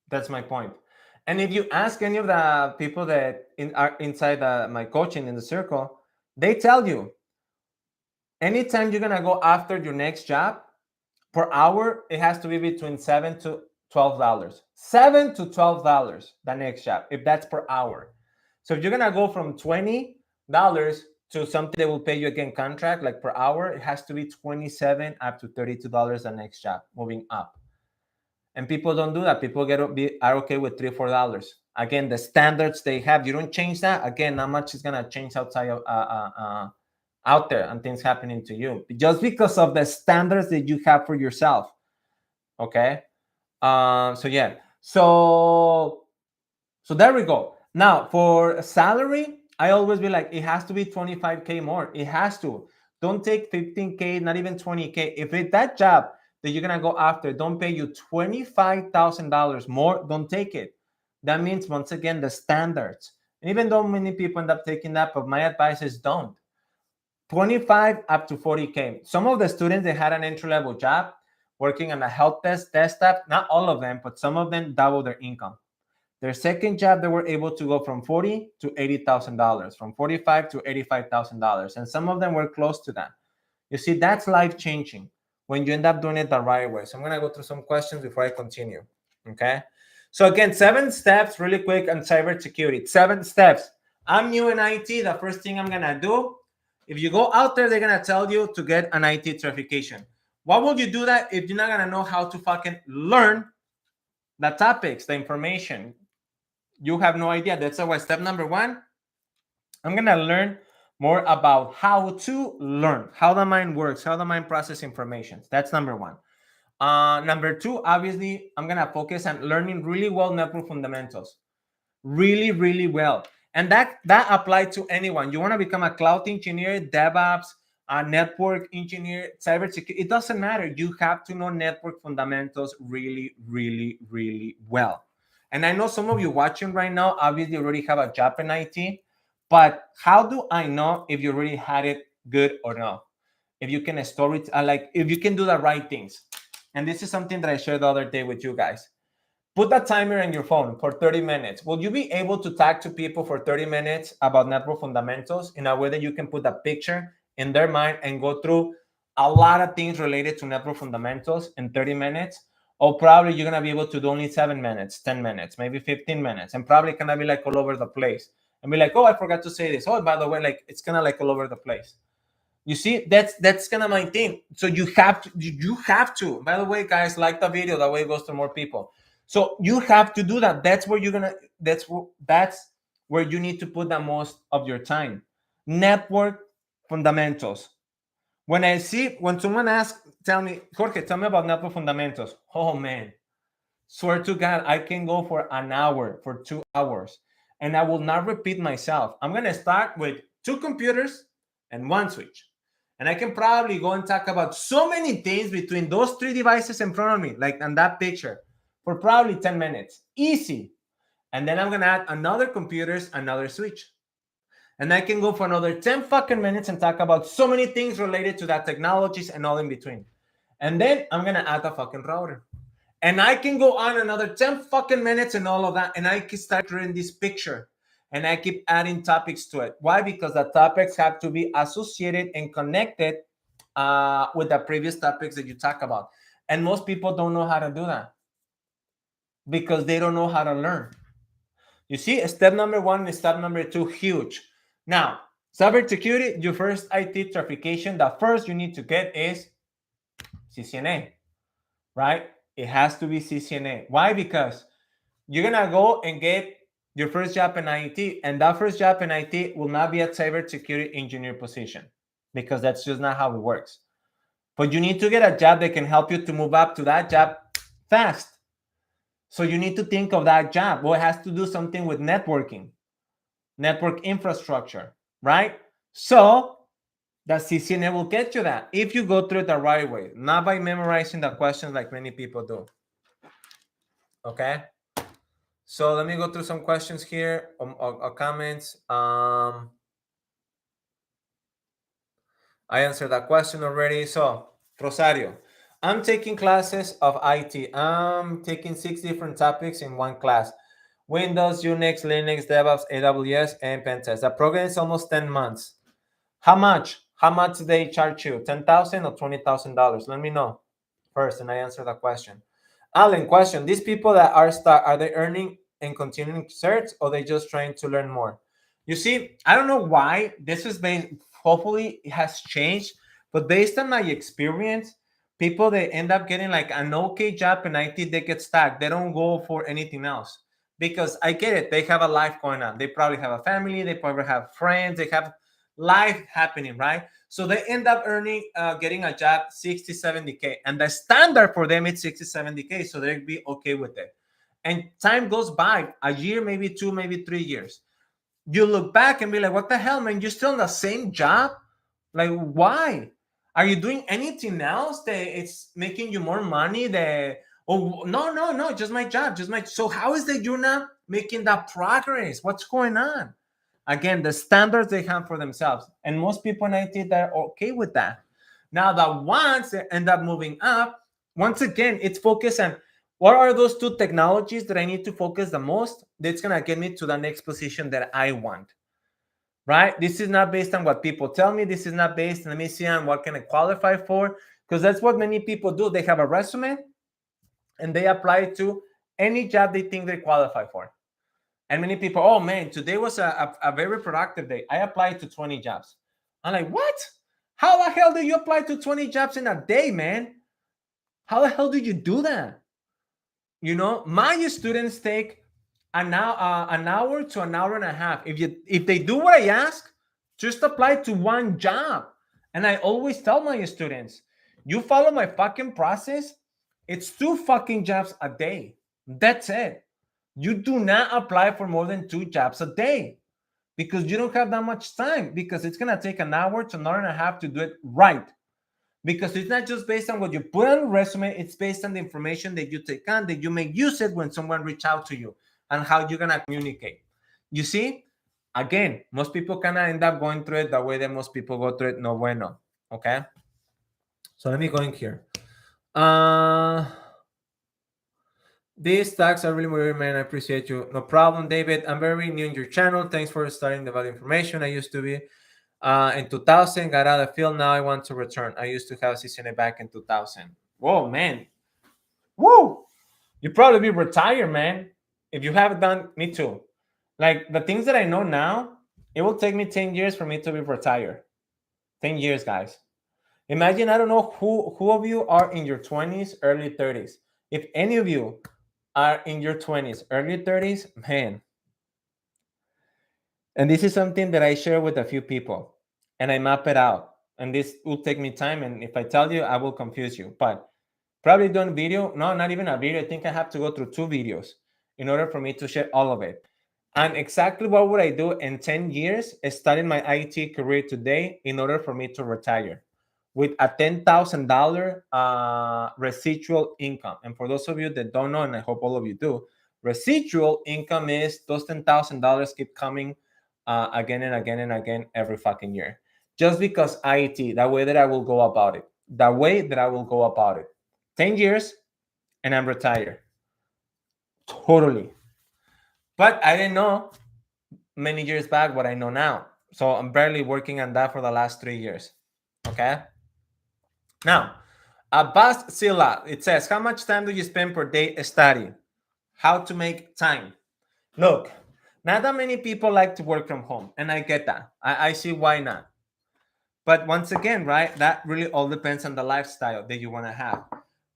That's my point. And if you ask any of the people that are inside my coaching in the circle, they tell you, anytime you're gonna go after your next job, per hour, it has to be between $7 to $12. $7 to $12 the next job, if that's per hour. So if you're gonna go from $20 to something that will pay you again contract, like per hour, it has to be $27 up to $32 the next job, moving up. And people don't do that. People are okay with $3 or $4. Again, the standards they have, you don't change that. Again, not much is gonna change outside of out there and things happening to you just because of the standards that you have for yourself. Okay. So yeah. So there we go. Now for salary, I always be like, it has to be 25K more. It has to. Don't take 15K, not even 20K. If it's that job that you're gonna go after, don't pay you $25,000 more, don't take it. That means, once again, the standards. And even though many people end up taking that, but my advice is don't. 25 up to 40K. Some of the students, they had an entry-level job working on a help desk desktop. Not all of them, but some of them doubled their income. Their second job, they were able to go from $40,000 to $80,000, from $45,000 to $85,000, and some of them were close to that. You see, that's life-changing when you end up doing it the right way. So I'm gonna go through some questions before I continue. Okay. So again, 7 steps, really quick, on cybersecurity. 7 steps. I'm new in IT. The first thing I'm gonna do, if you go out there, they're gonna tell you to get an IT certification. Why would you do that if you're not gonna know how to fucking learn the topics, the information? You have no idea. That's why step number 1, I'm gonna learn more about how to learn, how the mind works, how the mind processes information. That's number 1. Number 2, obviously, I'm gonna focus on learning really well network fundamentals, really, really well. And that applies to anyone. You want to become a cloud engineer, DevOps, a network engineer, cybersecurity. It doesn't matter. You have to know network fundamentals really, really, really well. And I know some of you watching right now obviously already have a job in IT, but how do I know if you already had it good or not? If you can if you can do the right things. and this is something that I shared the other day with you guys. Put that timer in your phone for 30 minutes. Will you be able to talk to people for 30 minutes about network fundamentals in a way that you can put a picture in their mind and go through a lot of things related to network fundamentals in 30 minutes? Or probably you're going to be able to do only 7 minutes, 10 minutes, maybe 15 minutes, and probably going to be like all over the place and be like, oh, I forgot to say this. Oh, by the way, like it's kind of like all over the place. You see, that's kind of my thing. So you have to. By the way, guys, like the video. That way it goes to more people. So you have to do that. That's where you're gonna. That's where you need to put the most of your time. Network fundamentals. When someone asks, tell me, Jorge, tell me about network fundamentals. Oh man, swear to God, I can go for an hour, for 2 hours, and I will not repeat myself. I'm gonna start with 2 computers and 1 switch. And I can probably go and talk about so many things between those 3 devices in front of me, like in that picture, for probably 10 minutes. Easy. And then I'm going to add another computers, another switch. And I can go for another 10 fucking minutes and talk about so many things related to that technologies and all in between. And then I'm going to add a fucking router. And I can go on another 10 fucking minutes and all of that. And I can start creating this picture. And I keep adding topics to it. Why? Because the topics have to be associated and connected with the previous topics that you talk about. And most people don't know how to do that because they don't know how to learn. You see, step number 1 and step number 2, huge. Now, cybersecurity, your first IT certification, the first you need to get is CCNA, right? It has to be CCNA. Why? Because you're going to go and get your first job in IT, and that first job in IT will not be a cybersecurity engineer position because that's just not how it works. But you need to get a job that can help you to move up to that job fast. So you need to think of that job. Well, it has to do something with networking, network infrastructure, right? So the CCNA will get you that if you go through it the right way, not by memorizing the questions like many people do. Okay? So let me go through some questions here or comments. I answered that question already. So, Rosario, I'm taking classes of IT. I'm taking 6 different topics in one class. Windows, Unix, Linux, DevOps, AWS, and Pentest. The program is almost 10 months. How much? How much do they charge you? $10,000 or $20,000? Let me know first, and I answer that question. Alan, question: these people that are they earning and continuing to search, or they just trying to learn more? You see, I don't know why this is based. Hopefully, it has changed, but based on my experience, people they end up getting like an okay job in IT, they get stuck. They don't go for anything else because I get it. They have a life going on. They probably have a family. They probably have friends. They have life happening, right? So they end up earning, getting a job 60, 70K. And the standard for them is 60, 70K. So they'd be okay with it. And time goes by, a year, maybe 2, maybe 3 years. You look back and be like, what the hell, man? You're still in the same job? Like, why? Are you doing anything else that it's making you more money? Oh, no, just my job, So how is that you're not making that progress? What's going on? Again, the standards they have for themselves. And most people in IT, they're okay with that. Now, the ones that end up moving up, once again, it's focused on what are those 2 technologies that I need to focus the most that's going to get me to the next position that I want, right? This is not based on what people tell me. This is not based, let me see, on what can I qualify for, because that's what many people do. They have a resume and they apply it to any job they think they qualify for. And many people, oh man, today was a very productive day. I applied to 20 jobs. I'm like, what? How the hell do you apply to 20 jobs in a day, man? How the hell did you do that? You know, my students take an hour to an hour and a half. If they do what I ask, just apply to one job. And I always tell my students, you follow my fucking process, it's 2 fucking jobs a day. That's it. You do not apply for more than 2 jobs a day because you don't have that much time, because it's going to take an hour to an hour and a half to do it right. Because it's not just based on what you put on the resume, it's based on the information that you take on, that you may use it when someone reach out to you, and how you're going to communicate. You see, again, most people kind of end up going through it the way that most people go through it. No bueno. Okay. So let me go in here. Uh, these tags are really motivating, man. I appreciate you. No problem, David. I'm very new in your channel. Thanks for starting the value information. I used to be in 2000, got out of the field. Now I want to return. I used to have CCNA back in 2000. Whoa, man. Woo! You probably be retired, man. If you haven't done, me too. Like the things that I know now, it will take me 10 years for me to be retired. 10 years, guys. Imagine, I don't know who of you are in your 20s, early 30s. If any of you are in your 20s, early 30s, man. And this is something that I share with a few people and I map it out. And this will take me time. And if I tell you, I will confuse you. But probably done video. No, not even a video. I think I have to go through 2 videos in order for me to share all of it. And exactly what would I do in 10 years, starting my IT career today in order for me to retire with a $10,000 residual income. And for those of you that don't know, and I hope all of you do, residual income is those $10,000 keep coming again and again and again every fucking year. Just because IT, that way that I will go about it, the way that I will go about it. 10 years and I'm retired. Totally. But I didn't know many years back what I know now. So I'm barely working on that for the last 3 years. Okay. Now, Abbas Silla, it says, how much time do you spend per day studying? How to make time? Look, not that many people like to work from home, and I get that. I see why not. But once again, right, that really all depends on the lifestyle that you want to have.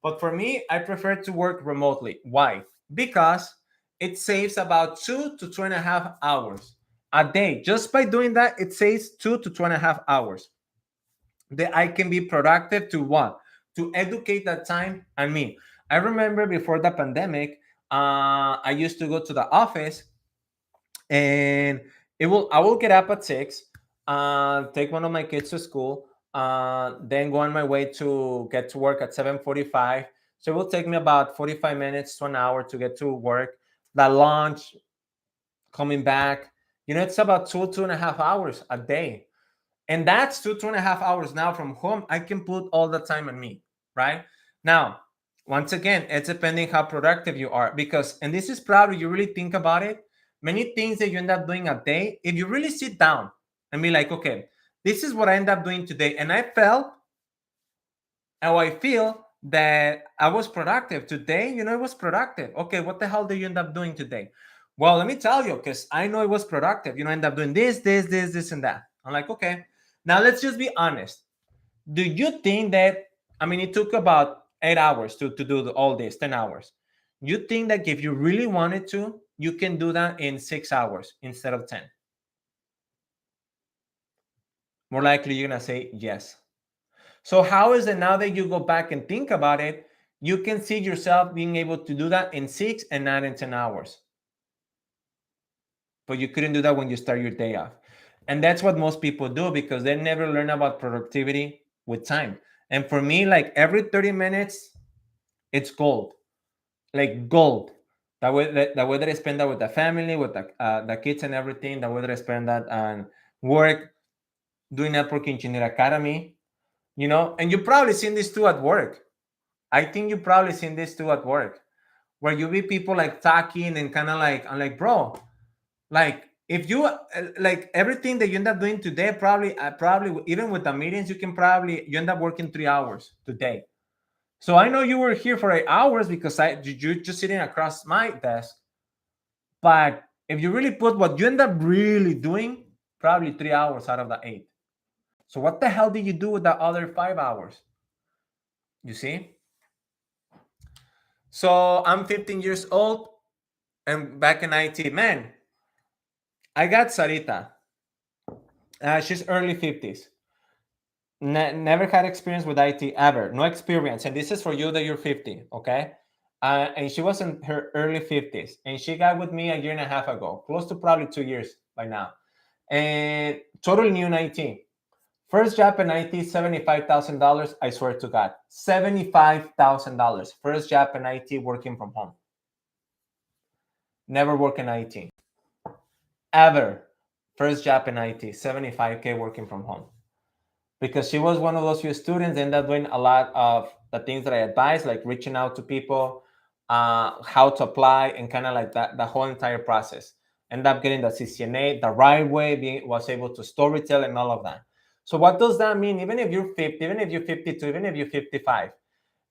But for me, I prefer to work remotely. Why? Because it saves about 2 to 2.5 hours a day. Just by doing that, it saves 2 to 2.5 hours that I can be productive to what? To educate that time and me. I remember before the pandemic, I used to go to the office and I will get up at 6, take one of my kids to school, then go on my way to get to work at 7:45. So it will take me about 45 minutes to an hour to get to work. The lunch, coming back, it's about 2.5 hours a day. And that's 2.5 hours now from home. I can put all the time on me, right? Now, once again, it's depending how productive you are. Because, and this is probably, you really think about it, many things that you end up doing a day, if you really sit down and be like, okay, this is what I end up doing today. And I felt, how I feel that I was productive today. It was productive. Okay, what the hell did you end up doing today? Well, let me tell you, because I know it was productive. I end up doing this, and that. I'm like, okay. Now let's just be honest. Do you think that, I mean, it took about 8 hours to do all this, 10 hours. You think that if you really wanted to, you can do that in 6 hours instead of 10? More likely, you're going to say yes. So how is it now that you go back and think about it, you can see yourself being able to do that in 6 and not in 10 hours? But you couldn't do that when you start your day off. And that's what most people do because they never learn about productivity with time. And for me, like every 30 minutes, it's gold, like gold. The way that I spend that with the family, with the kids and everything, the way that I spend that on work, doing Network Engineer Academy, and you've probably seen this too at work. I think you've probably seen this too at work, where you be people like talking and kind of like, I'm like, bro, like if you like everything that you end up doing today, probably even with the meetings, you end up working 3 hours today. So I know you were here for 8 hours because you're just sitting across my desk. But if you really put what you end up really doing, probably 3 hours out of the 8. So what the hell did you do with the other 5 hours? You see? So I'm 15 years old and back in IT. Man, I got Sarita. She's early 50s. Never had experience with IT ever. No experience. And this is for you that you're 50, okay? And she was in her early 50s. And she got with me a year and a half ago, close to probably 2 years by now. And totally new in IT. First job in IT, $75,000. I swear to God, $75,000. First job in IT working from home. Never work in IT. Ever. First job in IT, 75K working from home. Because she was one of those few students that ended up doing a lot of the things that I advise, like reaching out to people, how to apply, and kind of like that, the whole entire process. End up getting the CCNA the right way, was able to storytell and all of that. So what does that mean? Even if you're 50, even if you're 52, even if you're 55,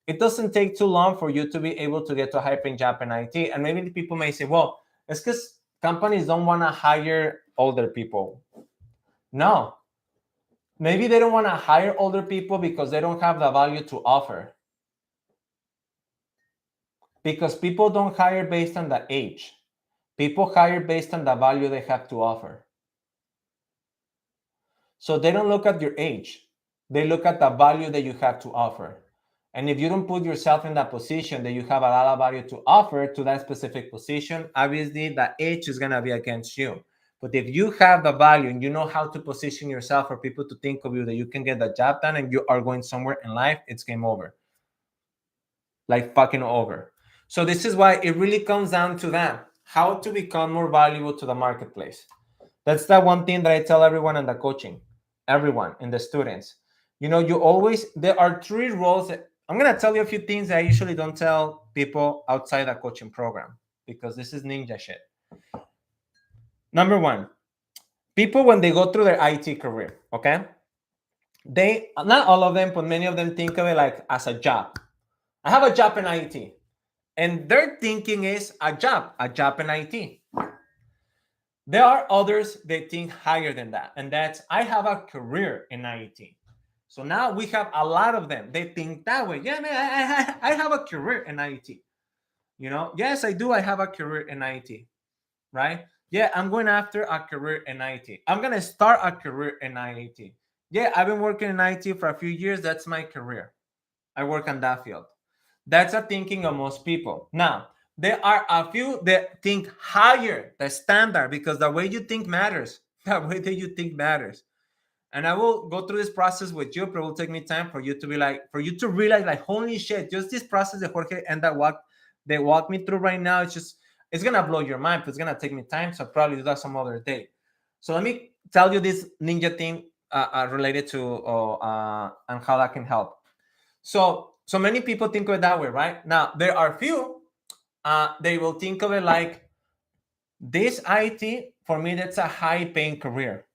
it doesn't take too long for you to be able to get to a high-paying job in IT. And maybe the people may say, well, it's because companies don't want to hire older people. No. Maybe they don't want to hire older people because they don't have the value to offer. Because people don't hire based on the age. People hire based on the value they have to offer. So they don't look at your age. They look at the value that you have to offer. And if you don't put yourself in that position that you have a lot of value to offer to that specific position, obviously the age is going to be against you. But if you have the value and you know how to position yourself for people to think of you, that you can get the job done and you are going somewhere in life, it's game over. Like fucking over. So this is why it really comes down to that. How to become more valuable to the marketplace. That's the one thing that I tell everyone in the coaching, everyone in the students. You know, there are 3 roles that, I'm going to tell you a few things that I usually don't tell people outside the coaching program, because this is ninja shit. Number 1, people, when they go through their IT career, okay? They, not all of them, but many of them think of it like as a job. I have a job in IT. And their thinking is a job in IT. There are others that think higher than that, and that's, I have a career in IT. So now we have a lot of them. They think that way. Yeah, man, I have a career in IT. You know, yes, I do. I have a career in IT, right? Yeah, I'm going after a career in IT. I'm going to start a career in IT. Yeah, I've been working in IT for a few years. That's my career. I work on that field. That's a thinking of most people. Now, there are a few that think higher, the standard, because the way you think matters. The way that you think matters. And I will go through this process with you, but it will take me time for you to be like, for you to realize, like, holy shit, just this process that Jorge and they walk me through right now. It's gonna blow your mind, but it's gonna take me time. So I'll probably do that some other day. So let me tell you this ninja thing related to and how that can help. So many people think of it that way, right? Now there are few they will think of it like, this IT, for me, that's a high paying career.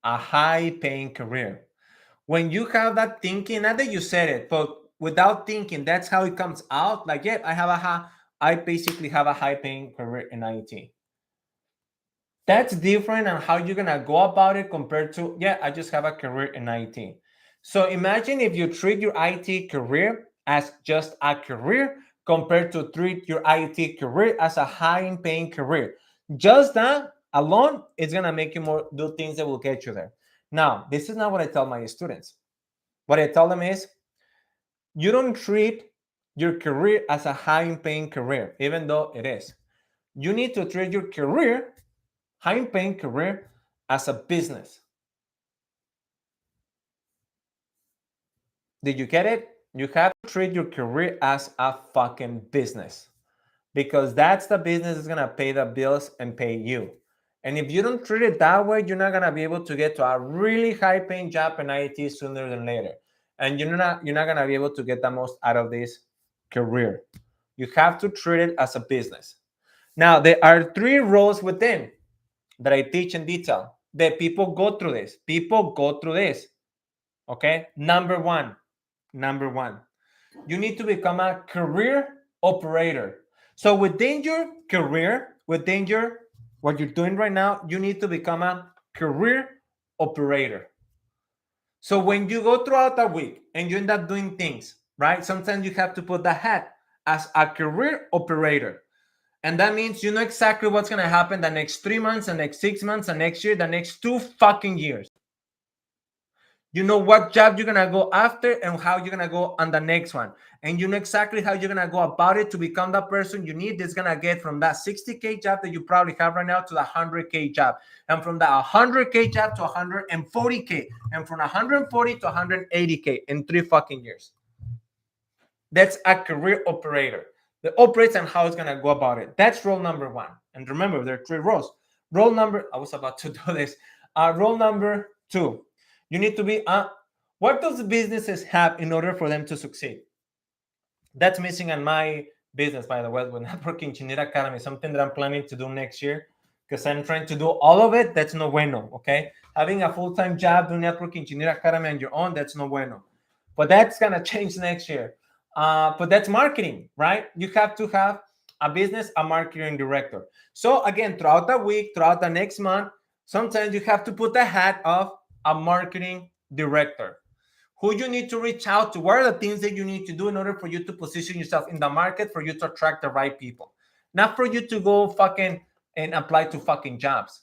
A high paying career. When you have that thinking, not that you said it, but without thinking, that's how it comes out. Like, yeah, I basically have a high paying career in IT. That's different on how you're gonna go about it compared to, yeah, I just have a career in IT. So imagine if you treat your IT career as just a career compared to treat your IT career as a high paying career. Just that alone is gonna make you more do things that will get you there. Now, this is not what I tell my students. What I tell them is, you don't treat your career as a high paying career, even though it is. You need to treat your career, high paying career, as a business. Did you get it? You have to treat your career as a fucking business, because that's the business that's gonna pay the bills and pay you. And if you don't treat it that way, you're not gonna be able to get to a really high paying job in IT sooner than later. And you're not gonna be able to get the most out of this career. You have to treat it as a business. Now, there are 3 roles within that I teach in detail that people go through this. People go through this. Okay. Number one, you need to become a career operator. So within your career, what you're doing right now, you need to become a career operator. So when you go throughout the week and you end up doing things, right? Sometimes you have to put the hat as a career operator. And that means you know exactly what's going to happen the next 3 months, the next 6 months, the next year, the next 2 fucking years. You know what job you're going to go after and how you're going to go on the next one. And you know exactly how you're going to go about it to become the person you need that's going to get from that 60K job that you probably have right now to the 100K job. And from that 100K job to 140K. And from 140 to 180K in 3 fucking years. That's a career operator that operates and how it's going to go about it. That's role number 1. And remember, there are 3 roles. I was about to do this. Role number 2. You need to be a What does businesses have in order for them to succeed? That's missing on my business, by the way, with Network Engineer Academy, something that I'm planning to do next year because I'm trying to do all of it. That's no bueno, okay? Having a full-time job doing Network Engineer Academy on your own, that's no bueno. But that's going to change next year. But that's marketing, right? You have to have a business, a marketing director. So again, throughout the week, throughout the next month, sometimes you have to put the hat of a marketing director. Who you need to reach out to, what are the things that you need to do in order for you to position yourself in the market, for you to attract the right people, not for you to go fucking and apply to fucking jobs.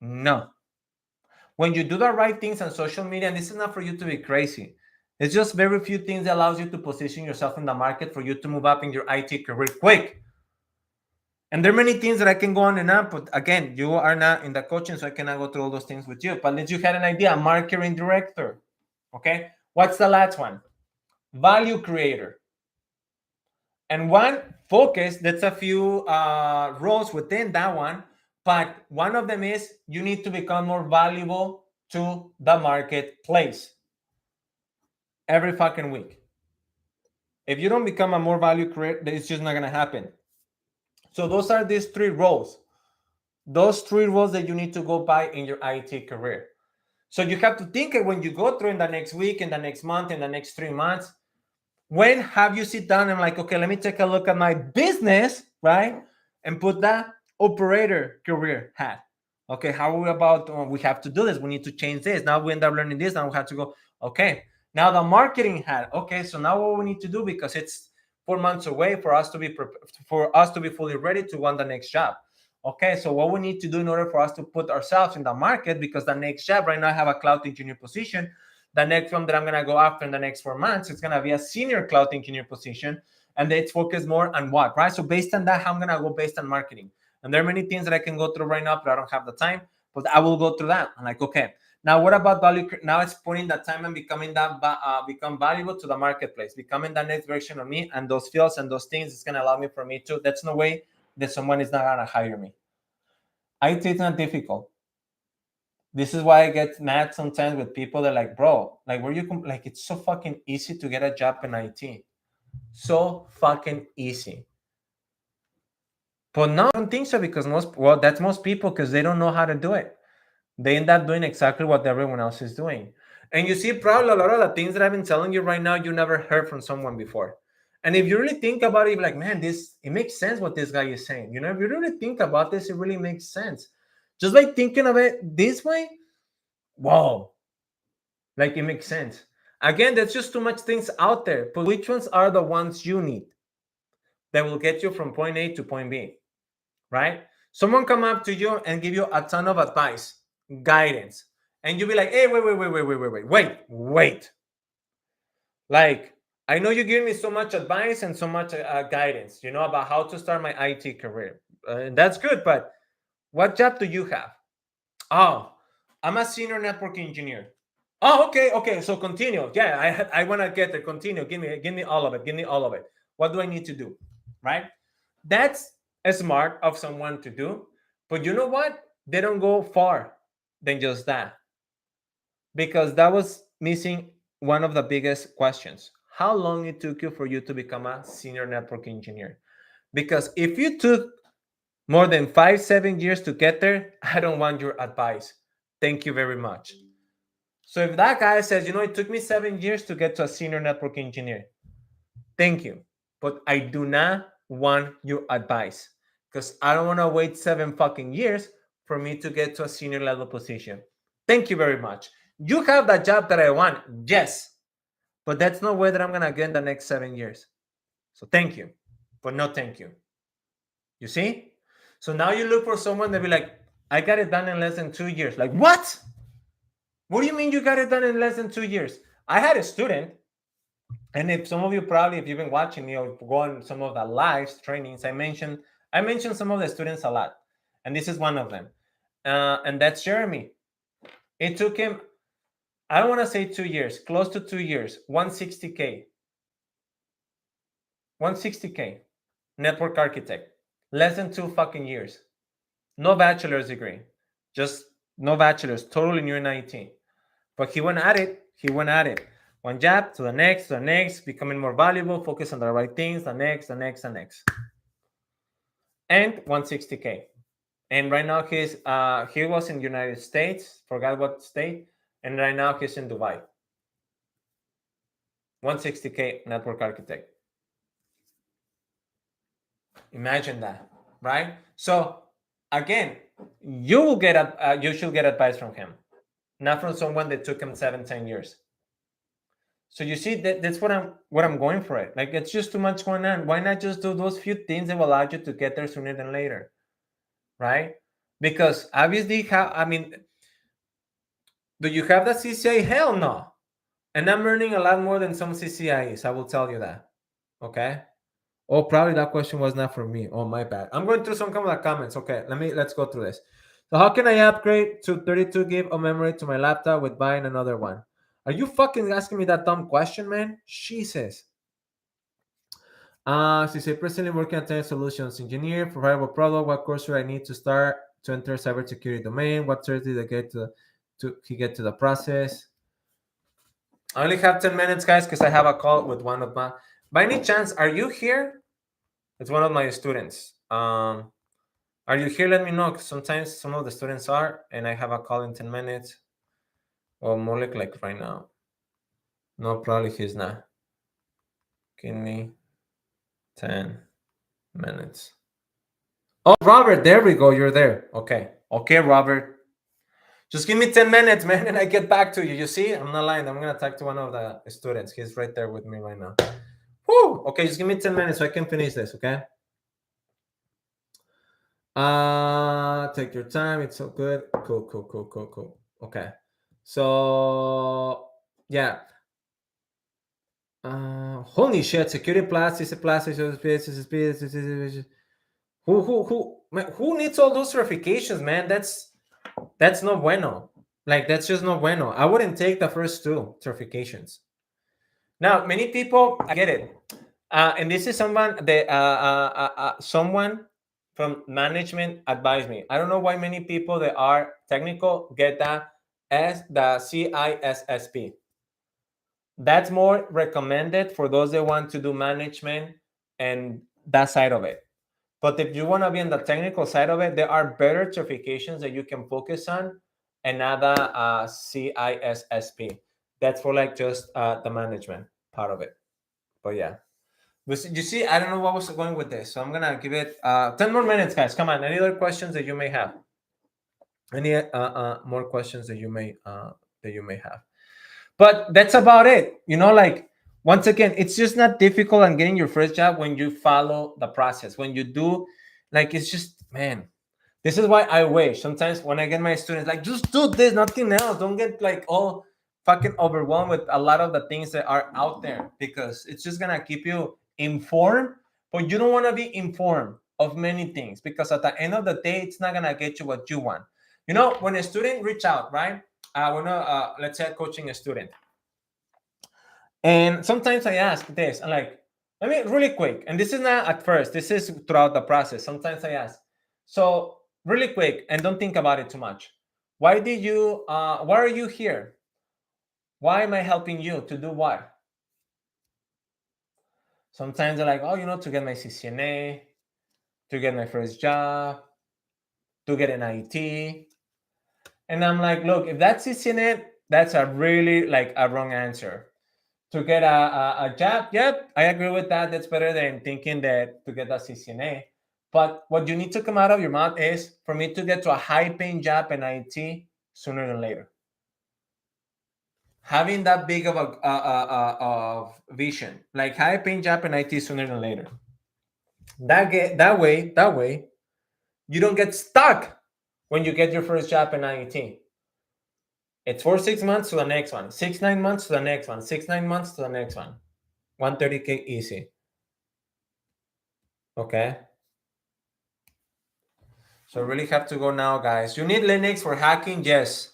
No. When you do the right things on social media, and this is not for you to be crazy, it's just very few things that allows you to position yourself in the market for you to move up in your IT career quick. And there are many things that I can go on and on, but again, you are not in the coaching, so I cannot go through all those things with you. But let you had an idea, marketing director. Okay. What's the last one? Value creator. And one focus, that's a few roles within that one, but one of them is you need to become more valuable to the marketplace every fucking week. If you don't become a more value creator, it's just not going to happen. So those are these three roles. Those three roles that you need to go by in your IT career. So you have to think it when you go through in the next week, in the next month, in the next 3 months. When have you sit down and like, okay, let me take a look at my business, right? And put that operator career hat. Okay, how are we about, we have to do this. We need to change this. Now we end up learning this. Now we have to go, okay. Now the marketing hat. Okay, so now what we need to do, because it's 4 months away for us to be fully ready to want the next job. Okay, so what we need to do in order for us to put ourselves in the market, because the next job right now I have a cloud engineer position. The next one that I'm going to go after in the next 4 months, it's going to be a senior cloud engineer position. And it's focused more on what, right? So based on that, I'm going to go based on marketing. And there are many things that I can go through right now, but I don't have the time. But I will go through that. I'm like, okay, now what about value? Now it's putting that time and becoming that, become valuable to the marketplace, becoming the next version of me, and those fields and those things, it's going to allow me for me to, that's no way that someone is not going to hire me. IT is not difficult. This is why I get mad sometimes with people that are like, bro, like, where you like, it's so fucking easy to get a job in IT. So fucking easy. But no, I don't think so, because that's most people, because they don't know how to do it. They end up doing exactly what everyone else is doing. And you see, probably a lot of the things that I've been telling you right now, you never heard from someone before. And if you really think about it, you're like, man, it makes sense what this guy is saying. You know, if you really think about this, it really makes sense. Just by thinking of it this way, whoa, like, it makes sense. Again, there's just too much things out there, but which ones are the ones you need that will get you from point A to point B, right? Someone come up to you and give you a ton of advice, guidance, and you'll be like, hey, wait. Like, I know you give me so much advice and so much guidance, you know, about how to start my IT career. And that's good, but what job do you have? Oh, I'm a senior network engineer. Oh, okay. So continue. Yeah, I want to get there. Continue. Give me all of it. Give me all of it. What do I need to do? Right? That's smart of someone to do. But you know what? They don't go far than just that. Because that was missing one of the biggest questions. How long it took you for you to become a senior network engineer? Because if you took more than 5-7 years to get there, I don't want your advice. Thank you very much. So if that guy says, you know, it took me 7 years to get to a senior network engineer, thank you. But I do not want your advice, because I don't want to wait 7 fucking years for me to get to a senior level position. Thank you very much. You have that job that I want. Yes. But that's no way that I'm going to get in the next 7 years. So thank you, but no thank you. You see? So now you look for someone that be like, I got it done in less than 2 years. Like, what? What do you mean you got it done in less than 2 years? I had a student, and if some of you probably, if you've been watching me or go on some of the live trainings, I mentioned some of the students a lot, and this is one of them, and that's Jeremy. It took him, I don't want to say 2 years, close to 2 years, 160K, network architect, less than 2 fucking years, no bachelor's degree, just no bachelor's, totally new in IT. But he went at it, he went at it. One jab to the next, becoming more valuable, focus on the right things, the next. And 160K. And right now he was in the United States, forgot what state, and right now he's in Dubai. 160K network architect. Imagine that, right? So again, you should get advice from him, not from someone that took him 7-10 years. So you see that's what I'm going for it. Like, it's just too much going on. Why not just do those few things that will allow you to get there sooner than later, right? Because obviously, do you have the CCI? Hell no. And I'm earning a lot more than some CCIs. I will tell you that. Okay. Oh, probably that question was not for me. Oh, my bad. I'm going through some of the comments. Okay, let's go through this. So how can I upgrade to 32 gig of memory to my laptop with buying another one? Are you fucking asking me that dumb question, man? Jesus. She said, presently working at Tech Solutions Engineer for viable product. What course should I need to start to enter cybersecurity domain? What search did I get to get to the process? I only have 10 minutes, guys, because I have a call with one of my. By any chance, are you here? It's one of my students. Are you here? Let me know, because sometimes some of the students are, and I have a call in 10 minutes. Or more like right now. No, probably he's not. Give me 10 minutes. Oh, Robert, there we go. You're there. Okay. Okay, Robert. Just give me 10 minutes, man, and I get back to you. You see? I'm not lying. I'm going to talk to one of the students. He's right there with me right now. Whew. Okay, just give me 10 minutes so I can finish this, okay? Take your time. It's so good. Cool. Okay. So, yeah. Holy shit! Security plus is a plus. Who needs all those certifications, man? That's no bueno. Like, that's just no bueno. I wouldn't take the first two certifications. Now, many people, I get it, and this is someone that someone from management advised me. I don't know why many people that are technical get that as the CISSP. That's more recommended for those that want to do management and that side of it. But if you want to be on the technical side of it, there are better certifications that you can focus on, and another CISSP. That's for like just the management part of it. But yeah, but you see, I don't know what was going with this, so I'm gonna give it 10 more minutes, guys. Come on, any other questions that you may have? Any more questions that you may have? But that's about it. Like, once again, it's just not difficult on getting your first job when you follow the process. When you do, like, it's just, man, this is why I wish sometimes when I get my students, like, just do this, nothing else. Don't get like all fucking overwhelmed with a lot of the things that are out there, because it's just gonna keep you informed, but you don't want to be informed of many things, because at the end of the day, it's not gonna get you what you want. When a student reach out, right? Let's say coaching a student. And sometimes I ask this, I'm like, really quick. And this is not at first, this is throughout the process. Sometimes I ask, so really quick, and don't think about it too much. Why are you here? Why am I helping you to do what? Sometimes they're like, to get my CCNA, to get my first job, to get an IT. And I'm like, look, if that's CCNA, that's a really like a wrong answer. To get a job, yep, I agree with that. That's better than thinking that to get a CCNA. But what you need to come out of your mouth is, for me to get to a high-paying job in IT sooner than later. Having that big of of vision, like high-paying job in IT sooner than later. That way, you don't get stuck when you get your first job in IT. It's 6 months to the next one, 6-9 months to the next one, 6-9 months to the next one. 130K easy. Okay. So really have to go now, guys. You need Linux for hacking? Yes.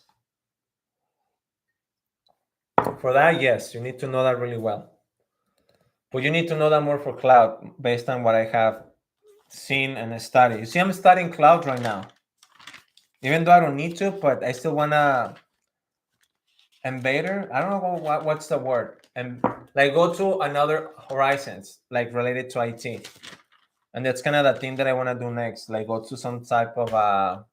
For that, yes. You need to know that really well. But you need to know that more for cloud, based on what I have seen and studied. You see, I'm studying cloud right now. Even though I don't need to, but I still want to Invader. I don't know what's the word. And like go to another horizons, like related to IT. And that's kind of the thing that I want to do next. Like go to some type of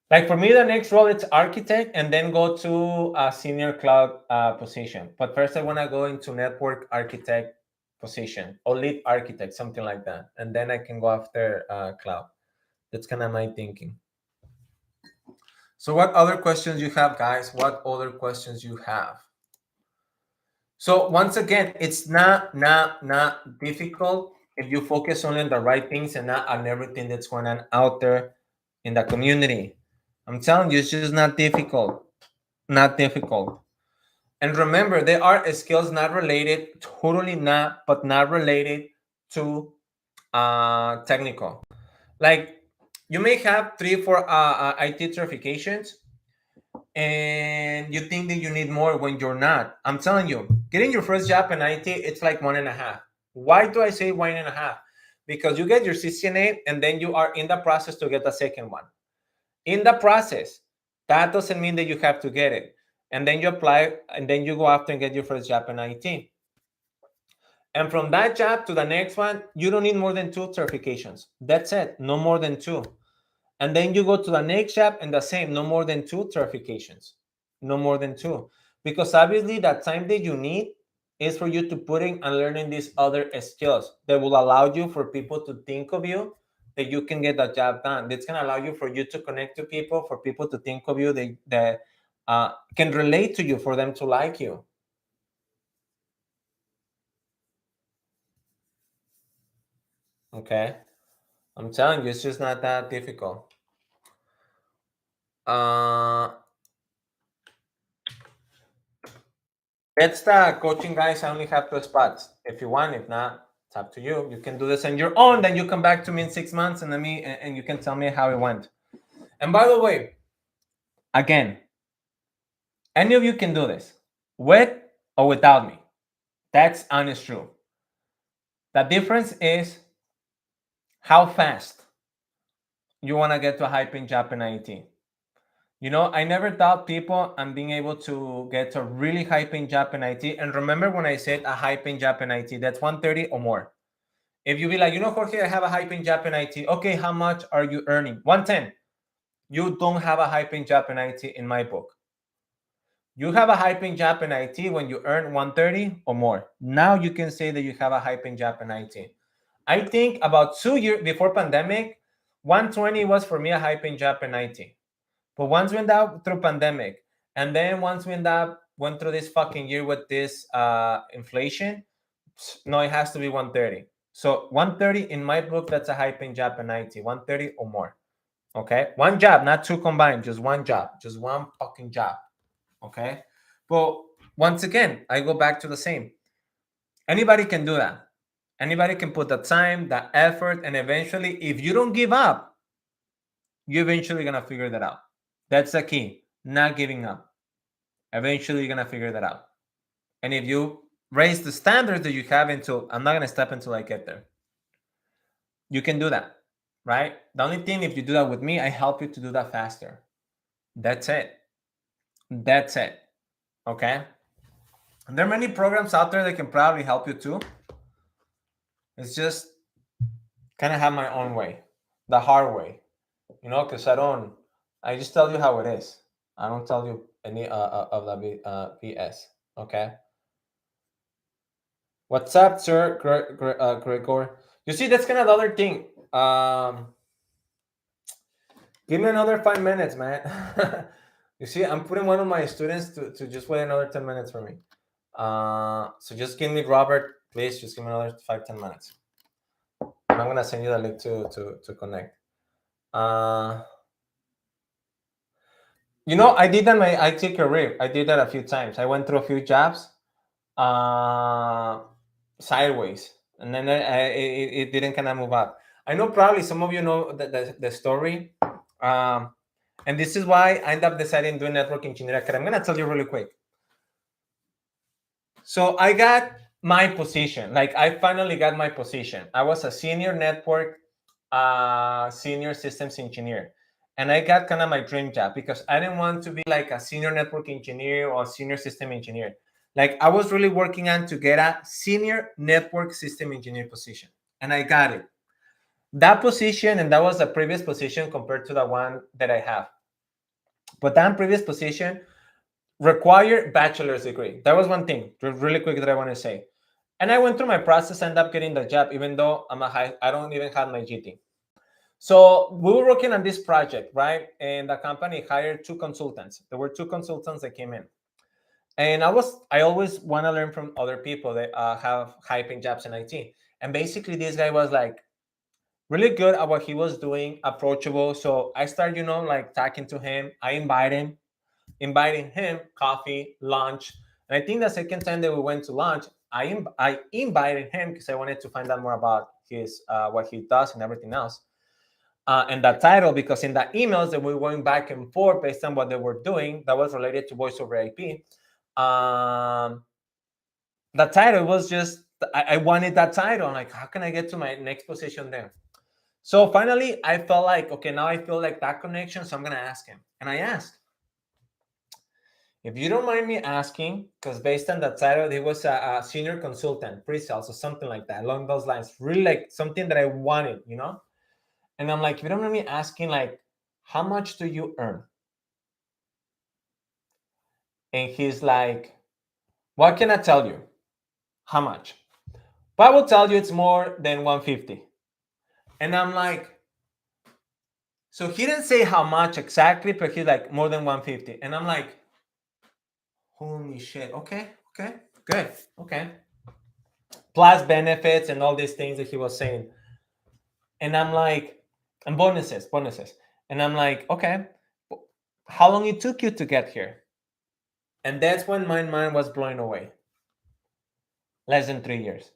like for me, the next role it's architect, and then go to a senior cloud position. But first, I want to go into network architect position or lead architect, something like that, and then I can go after cloud. That's kind of my thinking. So, what other questions you have, guys? What other questions you have? So once again, it's not difficult if you focus only on the right things and not on everything that's going on out there in the community. I'm telling you, it's just not difficult. Not difficult. And remember, there are skills not related, totally not, but not related to technical. Like you may have 3 4 IT certifications, and you think that you need more when you're not. I'm telling you, getting your first job in IT, it's like 1.5. Why do I say 1.5? Because you get your CCNA and then you are in the process to get the second one. In the process, that doesn't mean that you have to get it. And then you apply and then you go after and get your first job in IT. And from that job to the next one, you don't need more than 2 certifications. That's it, no more than 2. And then you go to the next job and the same, no more than 2 certifications, no more than 2. Because obviously that time that you need is for you to putting and learning these other skills that will allow you for people to think of you, that you can get the job done. That's going to allow you for you to connect to people, for people to think of you, that can relate to you, for them to like you. Okay. I'm telling you, it's just not that difficult. Uh, That's the coaching, guys. I only have 2 spots. If you want, if not, it's up to you. You can do this on your own. Then you come back to me in 6 months, and and you can tell me how it went. And by the way, again, any of you can do this, with or without me. That's honest true. The difference is how fast you want to get to a high paying job in IT. You know, I never doubt people on being able to get to a really high paying job in IT. And remember when I said a high paying job in IT, that's 130 or more. If you be like, Jorge, I have a high paying job in IT. Okay, how much are you earning? 110. You don't have a high paying job in IT in my book. You have a high paying job in IT when you earn 130 or more. Now you can say that you have a high paying job in IT. I think about 2 years before pandemic, 120 was for me a high paying job in IT. But once we went out through pandemic, and then once we went through this fucking year with this inflation, no, it has to be 130. So 130 in my book, that's a high paying job in IT, 130 or more. Okay. One job, not 2 combined, just one job, just one fucking job. Okay. But once again, I go back to the same. Anybody can do that. Anybody can put the time, the effort, and eventually, if you don't give up, you're eventually going to figure that out. That's the key, not giving up. Eventually, you're going to figure that out. And if you raise the standards that you have until, I'm not going to step until I get there. You can do that, right? The only thing, if you do that with me, I help you to do that faster. That's it. That's it. Okay. And there are many programs out there that can probably help you too. It's just kind of have my own way, the hard way, because I just tell you how it is. I don't tell you any of the BS. Okay. What's up, sir, Gregor? You see, that's kind of the other thing. Give me another 5 minutes, man. You see, I'm putting one of my students to just wait another 10 minutes for me. So just give me, Robert, please, just give me another 5 10 minutes. And I'm gonna send you the link to connect. I did that my IT career. I did that a few times. I went through a few jobs, sideways, and then it didn't kind of move up. I know probably some of you know the story. And this is why I ended up deciding doing network engineering. I'm going to tell you really quick. So I got my position. Like I finally got my position. I was a senior network, senior systems engineer. and I got kind of my dream job because I didn't want to be like a senior network engineer or senior system engineer. Like I was really working on to get a senior network system engineer position, and I got it. That position, and that was the previous position compared to the one that I have. But that previous position required bachelor's degree. That was one thing, really quick, that I want to say. And I went through my process, ended up getting the job, even though I don't even have my GT. So we were working on this project, right? And the company hired two consultants. There were two consultants that came in. And I always want to learn from other people that have high paying jobs in IT. And basically, this guy was like really good at what he was doing, approachable. So I started, like talking to him. I inviting him coffee, lunch. And I think the second time that we went to lunch, I invited him because I wanted to find out more about his what he does and everything else. And that title, because in the emails that we were going back and forth based on what they were doing, that was related to voice over IP. The title was just, I wanted that title. I'm like, how can I get to my next position there? So finally, I felt like, okay, now I feel like that connection, so I'm going to ask him. And I asked, if you don't mind me asking, because based on the title, he was a senior consultant, pre-sales or something like that, along those lines, really like something that I wanted, And I'm like, if you don't mind me asking, like, how much do you earn? And he's like, what can I tell you? How much? But I will tell you it's more than 150. And I'm like, so he didn't say how much exactly, but he's like, more than 150. And I'm like, holy shit. Okay, good. Okay. Plus benefits and all these things that he was saying. And I'm like, and bonuses. And I'm like, okay, how long it took you to get here? And that's when my mind was blown away. Less than 3 years.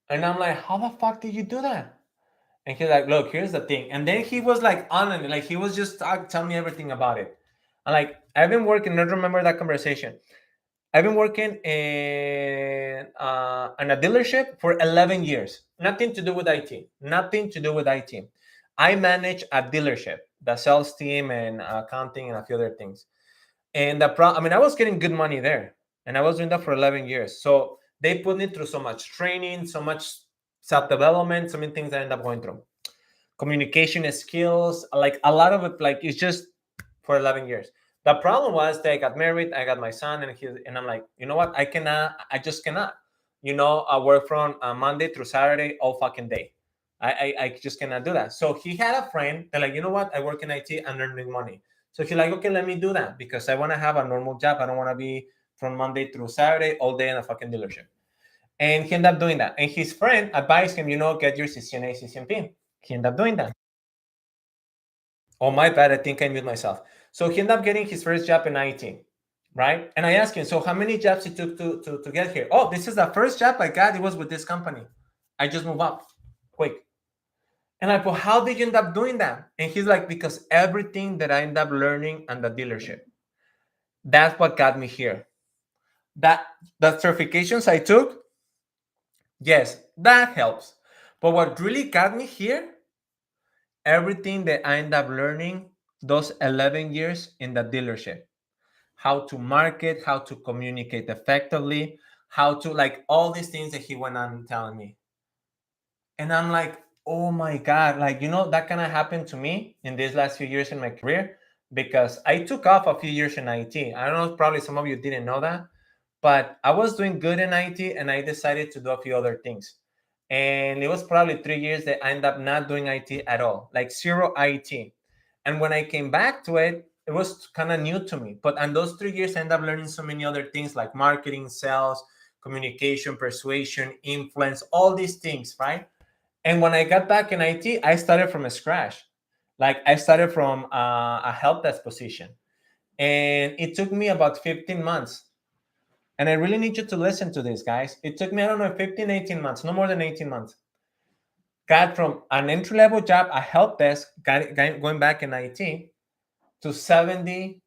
And I'm like, how the fuck did you do that? And he's like, look, here's the thing. And then he was like on it, like he was just telling me everything about it. I'm like, I've been working, I don't remember that conversation. I've been working in a dealership for 11 years. Nothing to do with IT. Nothing to do with IT. I manage a dealership, the sales team and accounting and a few other things. And I was getting good money there, and I was doing that for 11 years. So they put me through so much training, so much self-development, so many things I end up going through. Communication skills, like a lot of it, like it's just for 11 years. The problem was that I got married, I got my son, and I'm like, you know what? I just cannot. I work from Monday through Saturday all fucking day. I just cannot do that. So he had a friend that like, you know what? I work in IT and earning money. So he's like, okay, let me do that because I want to have a normal job. I don't want to be from Monday through Saturday all day in a fucking dealership. And he ended up doing that. And his friend advised him, get your CCNA, CCNP. He ended up doing that. Oh, my bad. I think I muted myself. So he ended up getting his first job in IT, right? And I asked him, so how many jobs he took to get here? Oh, this is the first job I got. It was with this company. I just moved up quick. And I go, how did you end up doing that? And he's like, because everything that I ended up learning at the dealership, that's what got me here. That the certifications I took, yes, that helps. But what really got me here, everything that I ended up learning those 11 years in the dealership, how to market, how to communicate effectively, how to like all these things that he went on telling me. And I'm like, oh my God, like, that kind of happened to me in these last few years in my career because I took off a few years in IT. I don't know, probably some of you didn't know that, but I was doing good in IT and I decided to do a few other things. And it was probably 3 years that I ended up not doing IT at all, like zero IT. And when I came back to it, it was kind of new to me. But in those 3 years, I ended up learning so many other things like marketing, sales, communication, persuasion, influence, all these things, right? And when I got back in IT, I started from scratch. Like I started from a help desk position. And it took me about 15 months. And I really need you to listen to this, guys. It took me, I don't know, 15, 18 months, no more than 18 months. Got from an entry-level job, a help desk, going back in IT, to $70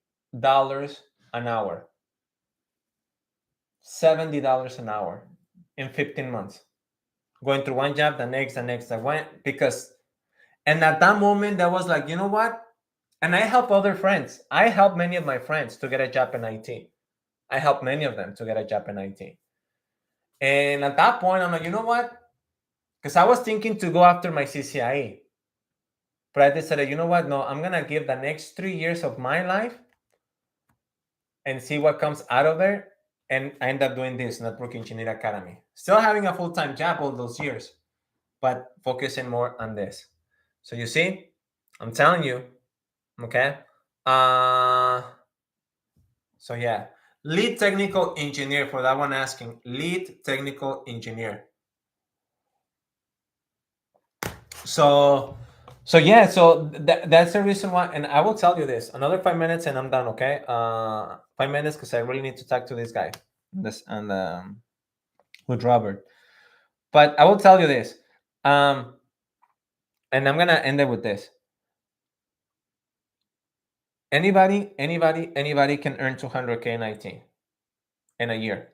an hour. $70 an hour in 15 months. Going through one job, the next, I went because And at that moment, that was like, you know what? And I help other friends. I help many of my friends to get a job in IT. I help many of them to get a job in IT. And at that point, I'm like, you know what? Because I was thinking to go after my CCIE. But I decided, you know what? No, I'm going to give the next 3 years of my life and see what comes out of there. And I end up doing this Network Engineer Academy. Still having a full-time job all those years, but focusing more on this. So you see, I'm telling you, okay? So yeah, lead technical engineer, for that one asking, lead technical engineer. So yeah, so that's the reason why. And I will tell you this, another 5 minutes and I'm done, okay? 5 minutes, because I really need to talk to this guy, and with Robert. But I will tell you this, and I'm gonna end it with this. Anybody can earn 200K in IT in a year,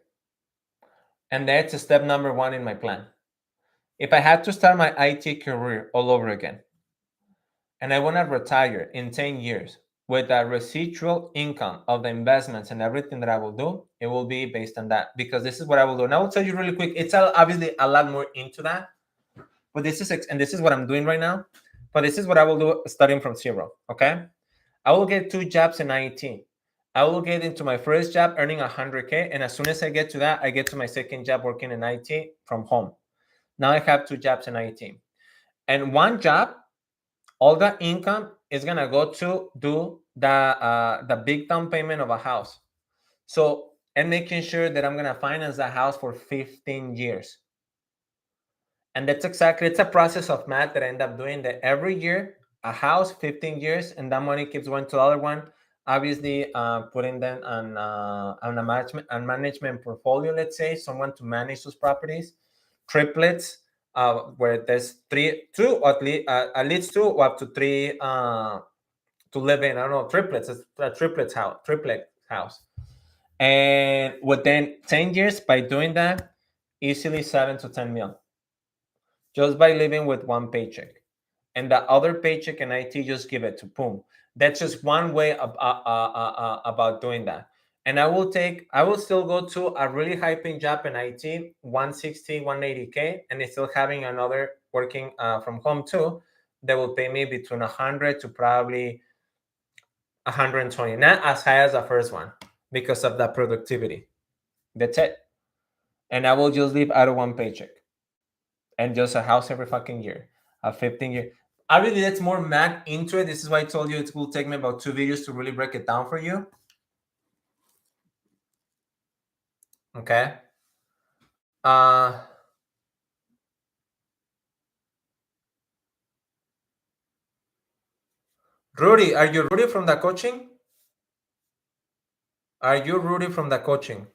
and that's step number one in my plan. If I had to start my IT career all over again, and I want to retire in 10 years with the residual income of the investments and everything that I will do, it will be based on that, because this is what I will do. And I will tell you really quick, it's obviously a lot more into that, but this is what I'm doing right now. But this is what I will do starting from zero, okay? I will get 2 jobs in IT. I will get into my first job earning 100K, and as soon as I get to that, I get to my second job working in IT from home. Now I have 2 jobs in IT. And one job, all that income is gonna go to do the big down payment of a house. So, and making sure that I'm gonna finance that house for 15 years. And that's exactly, it's a process of math that I end up doing, that every year a house, 15 years, and that money keeps going to the other one. Obviously, putting them on a management portfolio, let's say, someone to manage those properties. Triplets, where there's two at least 2 or up to 3 to live in. I don't know, triplets. It's a triplet house. And within 10 years, by doing that, easily 7 to 10 mil, just by living with one paycheck. And the other paycheck in IT, just give it to boom. That's just one way about doing that. And I will still go to a really high paying job in IT, 160, 180K, and it's still having another working from home too, that will pay me between 100 to probably 120, not as high as the first one, because of the productivity. That's it. And I will just live out of one paycheck and just a house every fucking year, a 15 year. Obviously, that's more math into it. This is why I told you it will take me about 2 videos to really break it down for you. Okay. Rudy, are you Rudy from the coaching? Are you Rudy from the coaching?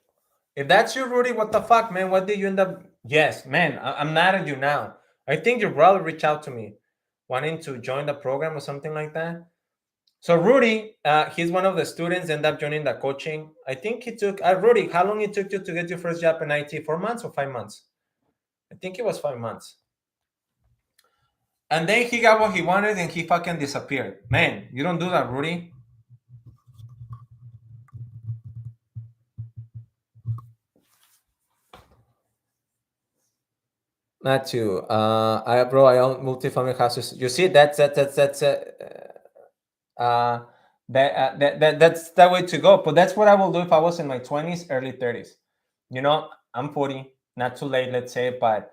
If that's you, Rudy, what the fuck, man? What did you end up? Yes, man, I'm mad at you now. I think your brother reached out to me wanting to join the program or something like that. So Rudy, he's one of the students, end up joining the coaching. I think he took, Rudy, how long it took you to get your first job in IT? 4 months or 5 months? I think it was 5 months. And then he got what he wanted and he fucking disappeared. Man, you don't do that, Rudy. Matthew, I own multifamily houses. You see, that's that's the way to go. But that's what I will do if I was in my 20s, early 30s. You know, I'm 40, not too late, let's say, but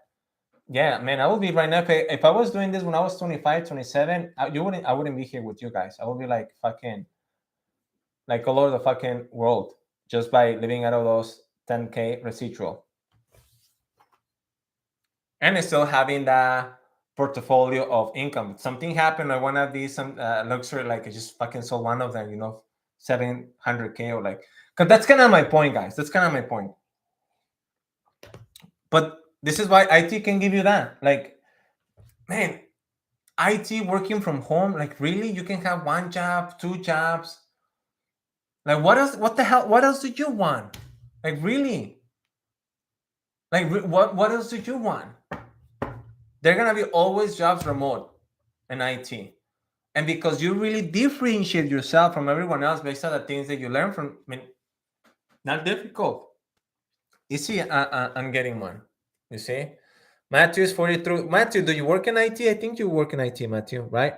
yeah, man, I would be right now. If I was doing this when I was 25, 27, I wouldn't be here with you guys. I would be like fucking, like all over the fucking world, just by living out of those 10K residual. And still having that portfolio of income. Something happened, I want to be some luxury, like I just fucking sold one of them, 700K, or like, because that's kind of my point, guys. That's kind of my point. But this is why IT can give you that. Like, man, IT working from home, like really, you can have one job, 2 jobs. Like, what else? What the hell? What else do you want? Like, really? Like, what else do you want? They're gonna be always jobs remote, in IT. And because you really differentiate yourself from everyone else based on the things that you learn from, I mean, not difficult. You see, I'm getting one. You see? Matthew is 43. Matthew, do you work in IT? I think you work in IT, Matthew, right?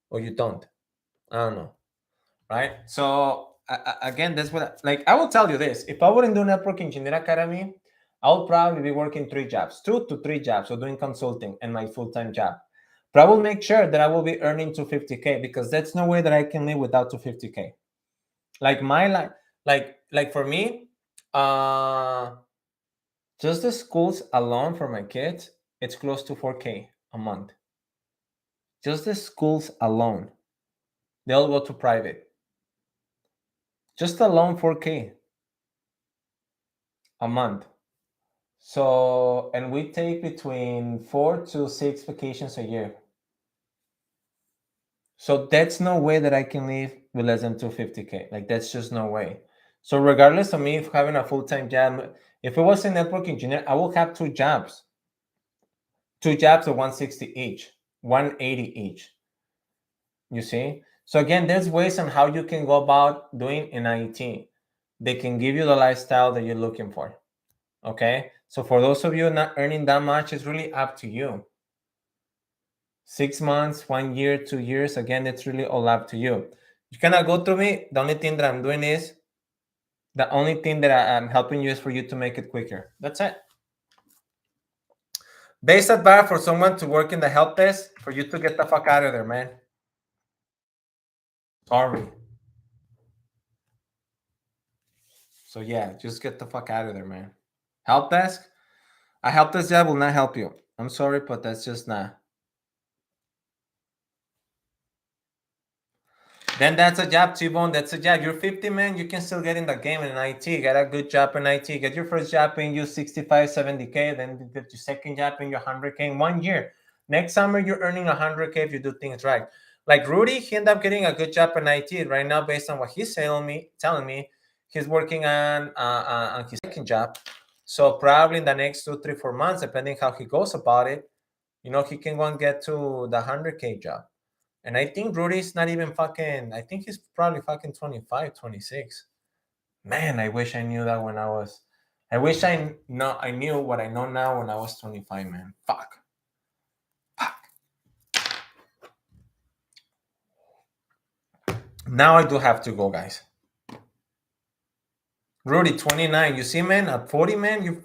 Or you don't? I don't know. Right? So, again, that's what, I will tell you this. If I wouldn't do Network Engineer Academy, I would probably be working 3 jobs, 2 to 3 jobs, so doing consulting and my full-time job. But I will make sure that I will be earning 250K because that's no way that I can live without 250K. Like my life, like for me, just the schools alone for my kids, it's close to 4K a month. Just the schools alone. They'll go to private. Just alone 4K a month. So, and we take between 4 to 6 vacations a year. So that's no way that I can live with less than 250K. Like that's just no way. So regardless of me having a full-time job, if it was a network engineer, I will have 2 jobs. 2 jobs of 160 each, 180 each. You see? So again, there's ways on how you can go about doing in IT. They can give you the lifestyle that you're looking for. Okay? So for those of you not earning that much, it's really up to you. 6 months, 1 year, 2 years, again, it's really all up to you. You cannot go through me. The only thing that I'm doing is, the only thing that I'm helping you is for you to make it quicker. That's it. Base advice for someone to work in the help desk, for you to get the fuck out of there, man. Sorry. So yeah, just get the fuck out of there, man. Help desk? A help desk job will not help you. I'm sorry, but that's just not. Then that's a job, T-Bone. That's a job. You're 50, man. You can still get in the game in IT. Get a good job in IT. Get your first job paying you 65, 70K. Then get your second job paying you 100K in 1 year. Next summer, you're earning 100K if you do things right. Like Rudy, he ended up getting a good job in IT right now based on what he's telling me. He's working on his second job. So probably in the next 2, 3, 4 months, depending how he goes about it, he can go and get to the 100K job. And I think Rudy's not even fucking, I think he's probably fucking 25, 26. Man, I wish I knew that when I wish I knew what I know now when I was 25, man. Fuck. Now I do have to go, guys. Rudy, 29. You see, man, at 40, man,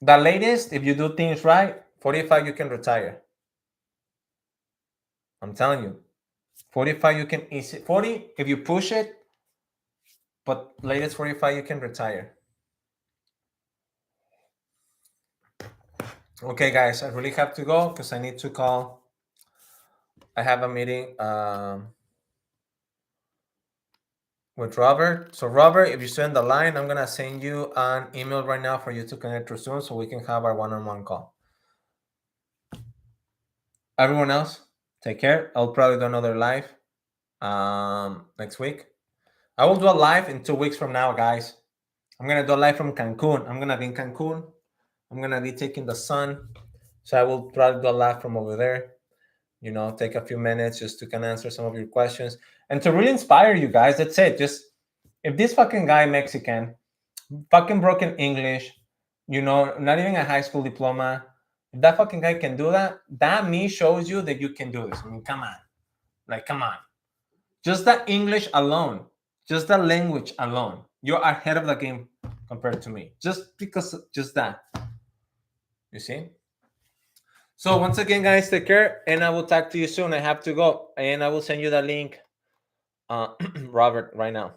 the latest, if you do things right, 45, you can retire. I'm telling you. 45, you can easy. 40, if you push it, but latest 45, you can retire. Okay, guys, I really have to go because I need to call. I have a meeting with Robert. So, Robert, if you're still in the line, I'm going to send you an email right now for you to connect soon so we can have our one-on-one call. Everyone else, take care. I'll probably do another live next week. I will do a live in 2 weeks from now, guys. I'm going to do a live from Cancun. I'm going to be in Cancun. I'm going to be taking the sun. So I will try to do a live from over there. Take a few minutes just to kind of answer some of your questions and to really inspire you guys. That's it. Just if this fucking guy Mexican, fucking broken English, not even a high school diploma, if that fucking guy can do that, that me shows you that you can do this. I mean, come on. Come on. Just that English alone, just that language alone, you're ahead of the game compared to me. Just because, just that. You see? So once again, guys, take care, and I will talk to you soon. I have to go, and I will send you the link, Robert, right now.